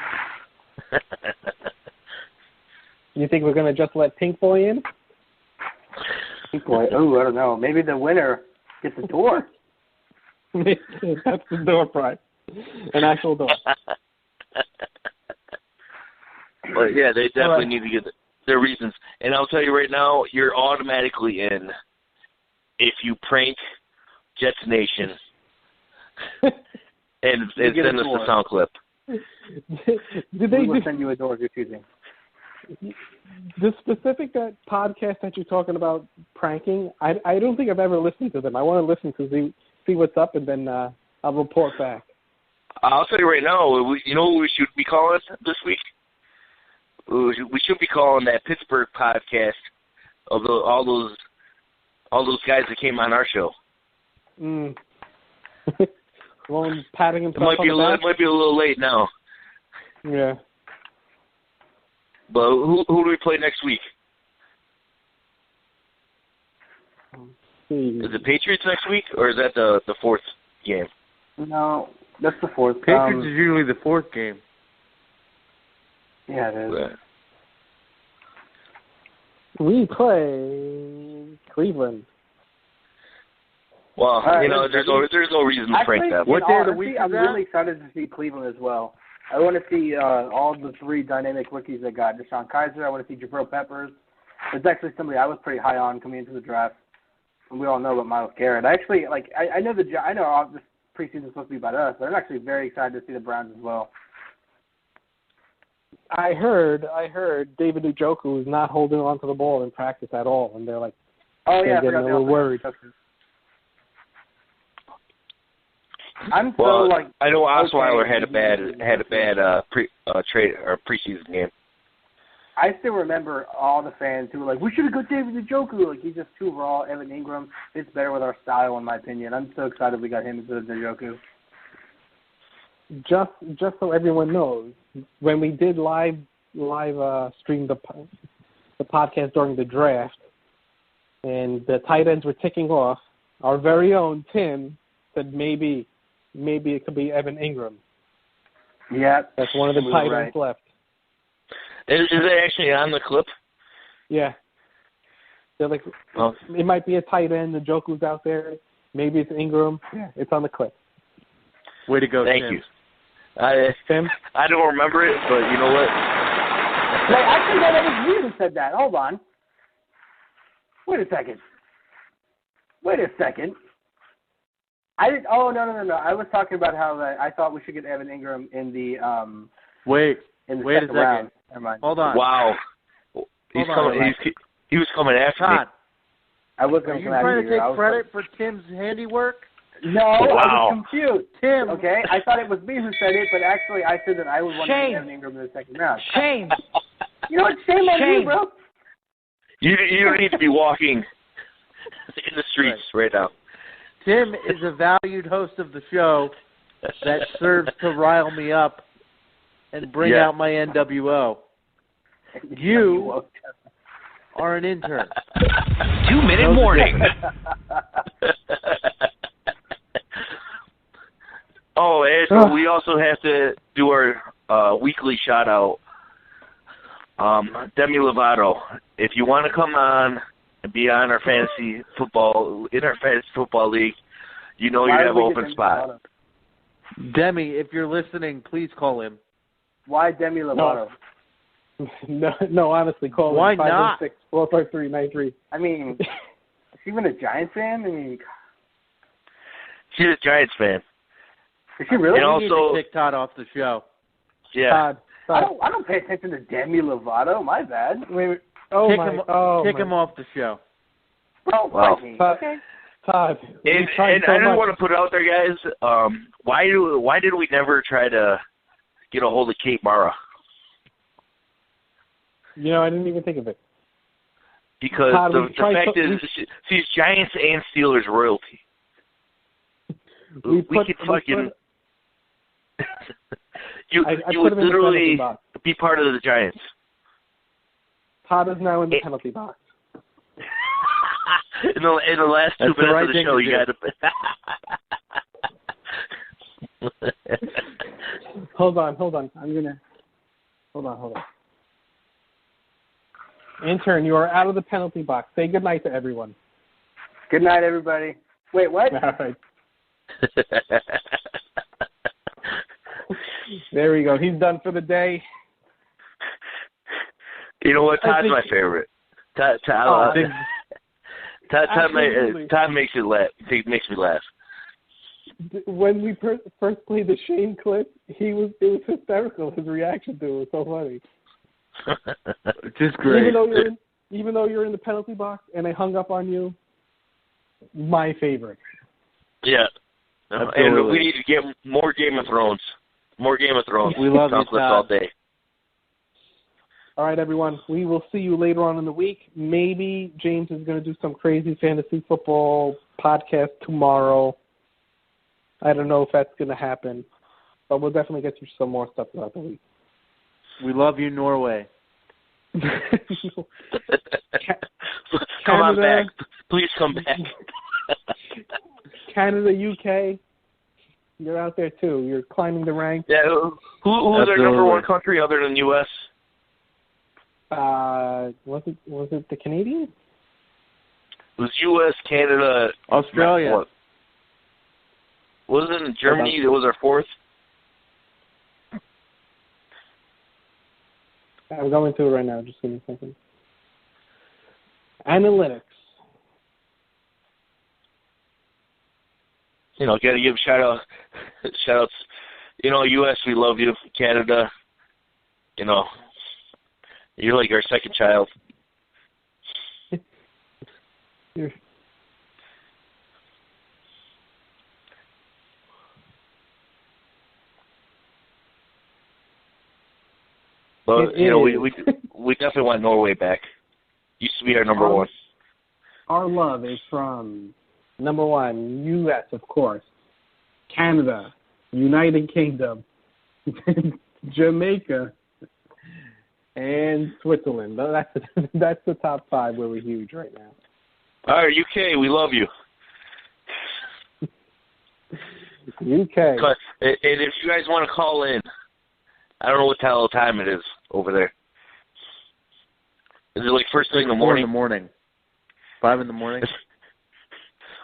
You think we're gonna just let Pink Boy in? Pink Boy? Oh, I don't know. Maybe the winner gets a door. That's the door prize. An actual door. But yeah, they definitely need to get their reasons. And I'll tell you right now, you're automatically in if you prank Jets Nation and send us a sound clip. We will send you a door if you're choosing. The specific podcast that you're talking about pranking, I don't think I've ever listened to them. I want to listen to see what's up, and then I'll report back. I'll tell you right now, you know what we should be calling this week? We should be calling that Pittsburgh podcast of all those guys that came on our show. Well, patting himself on the back. It might be a little late now. Yeah. But who do we play next week? Is it Patriots next week, or is that the fourth game? No, that's the fourth. Patriots is usually the fourth game. Yeah, it is. Yeah. We play Cleveland. Well, there's no reason to prank them. What day of the week I'm really excited to see Cleveland as well. I want to see all the three dynamic rookies they got. Deshaun Kaiser. I want to see Jabril Peppers. It's actually somebody I was pretty high on coming into the draft. And we all know about Myles Garrett. I know all this preseason is supposed to be about us, but I'm actually very excited to see the Browns as well. I heard David Njoku is not holding on to the ball in practice at all, and they're like, they're getting a little worried. I know Osweiler had a bad preseason game. I still remember all the fans who were like, we should have got David Njoku. Like, he's just too raw. Evan Ingram fits better with our style, in my opinion. I'm so excited we got him instead of Njoku. Just so everyone knows, when we did live stream the podcast during the draft, and the tight ends were ticking off, our very own Tim said maybe it could be Evan Ingram. Yeah, that's one of the tight ends left. Is it actually on the clip? Yeah. They're like, it might be a tight end. The Njoku's out there. Maybe it's Ingram. Yeah, it's on the clip. Way to go, Thank Tim. you. I don't remember it, but you know what? Wait, I think that was you who said that. Hold on. Wait a second. I didn't. Oh no. I was talking about how I thought we should get Evan Ingram in the Wait a second. Round. Never mind. Hold on. Wow. He was coming after me. I was going to come after you. Are you trying to take credit for Tim's handiwork? No, wow. I was confused. Tim. Okay, I thought it was me who said it, but actually I said that I would want to get Evan Ingram in the second round. Shame. You know what? Shame on you, bro. You don't need to be walking in the streets right now. Tim is a valued host of the show that serves to rile me up and bring out my NWO. You are an intern. 2-minute warning. Oh, and we also have to do our weekly shout out. Demi Lovato, if you want to come on and be on our fantasy football league, you know you have an open spot. Demi, if you're listening, please call him. Why Demi Lovato? No, honestly, call Why him. not? 516-453-93. I mean, is she even a Giants fan? I mean, She's a Giants fan. is she really? And We need also, to kick Todd off the show. yeah. Todd. I don't pay attention to Demi Lovato. My bad. Wait. Kick him off the show. Bro, Wow. okay. Todd. And I just want to put it out there, guys. Why did we never try to get a hold of Kate Mara? You know, I didn't even think of it. Because Todd, the fact is, she's Giants and Steelers royalty. We could fucking. You would literally be part of the Giants. Todd is now in the penalty box. in the last 2 minutes right of the show, you got to. Hold on. Hold on. Intern, you are out of the penalty box. Say goodnight to everyone. Good night, everybody. Wait, what? All right. There we go. He's done for the day. You know what? Todd's my favorite. Todd makes it laugh. He makes me laugh. When we first played the Shane clip, it was hysterical. His reaction to it was so funny. Just great. Even though you're in the penalty box and I hung up on you, my favorite. Yeah. Absolutely. And we need to get more Game of Thrones. We love you, Todd. all day. All right, everyone. We will see you later on in the week. Maybe James is going to do some crazy fantasy football podcast tomorrow. I don't know if that's going to happen, but we'll definitely get you some more stuff throughout the week. We love you, Norway. Come on back. Please come back. Canada, UK, you're out there too. You're climbing the ranks. Yeah, who's our number one country other than U.S.? Was it the Canadians? It was U.S., Canada, Australia. What? Wasn't it Germany that was our fourth? I'm going to it right now. Just give me a second. Analytics. You know, got to give shout-outs. You know, U.S., we love you. Canada, you know, you're like our second child. But, you know, we definitely want Norway back. Used to be our number one. Our love is from, number one, U.S., of course, Canada, United Kingdom, Jamaica, and Switzerland. That's the top five where we're huge right now. All right, UK, we love you. UK. And if you guys want to call in, I don't know what time it is over there. Is it like first thing in the morning? 4 in the morning. 5 in the morning.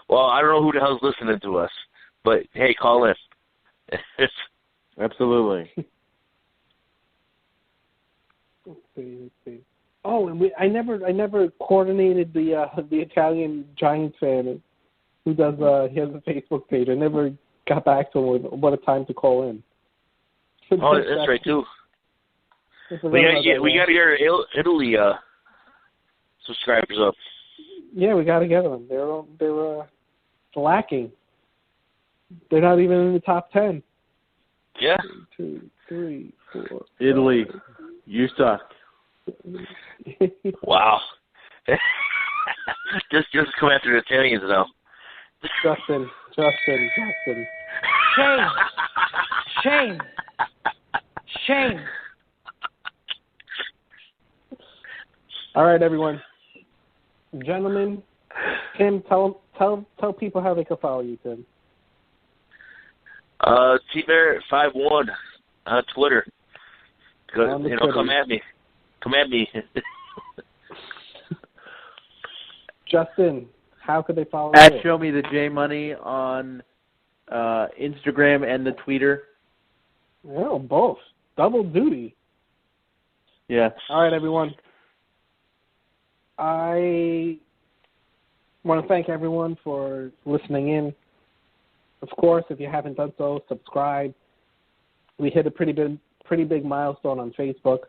Well, I don't know who the hell's listening to us, but hey, call in. Absolutely. Let's see. Oh, and I never coordinated the Italian Giants fan who does he has a Facebook page. I never got back to him with what a time to call in. Oh, that's right too. We got to get our Italy subscribers up. Yeah, we got to get them. They're lacking. They're not even in the top 10. Yeah. 1, 2, 3, 4. Italy, you suck. Wow. just come after the Italians now. Justin. Shame. Shame. All right, everyone. Gentlemen, Tim, tell people how they can follow you, Tim. T-Bear51 on Twitter. On the Twitter. Come at me. Come at me. Justin, how could they follow At you? Show Me the J Money on Instagram and the Twitter. Oh, both. Double duty. Yeah. All right, everyone. I want to thank everyone for listening in. Of course, if you haven't done so, subscribe. We hit a pretty big milestone on Facebook.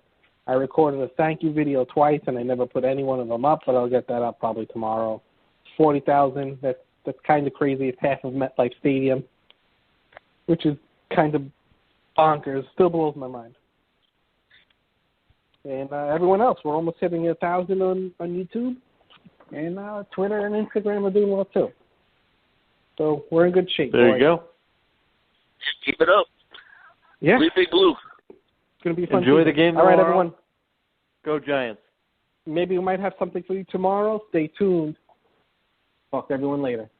I recorded a thank you video twice, and I never put any one of them up, but I'll get that up probably tomorrow. 40,000. That's kind of crazy. It's half of MetLife Stadium, which is kind of bonkers. Still blows my mind. And everyone else, we're almost hitting 1,000 on YouTube, and Twitter and Instagram are doing well too. So we're in good shape. There boys. you go. Keep it up. Yeah. Bleedbigblue. It's going to be fun. Enjoy season. the game All right, tomorrow. everyone. Go Giants. Maybe we might have something for you tomorrow. Stay tuned. Talk to everyone later.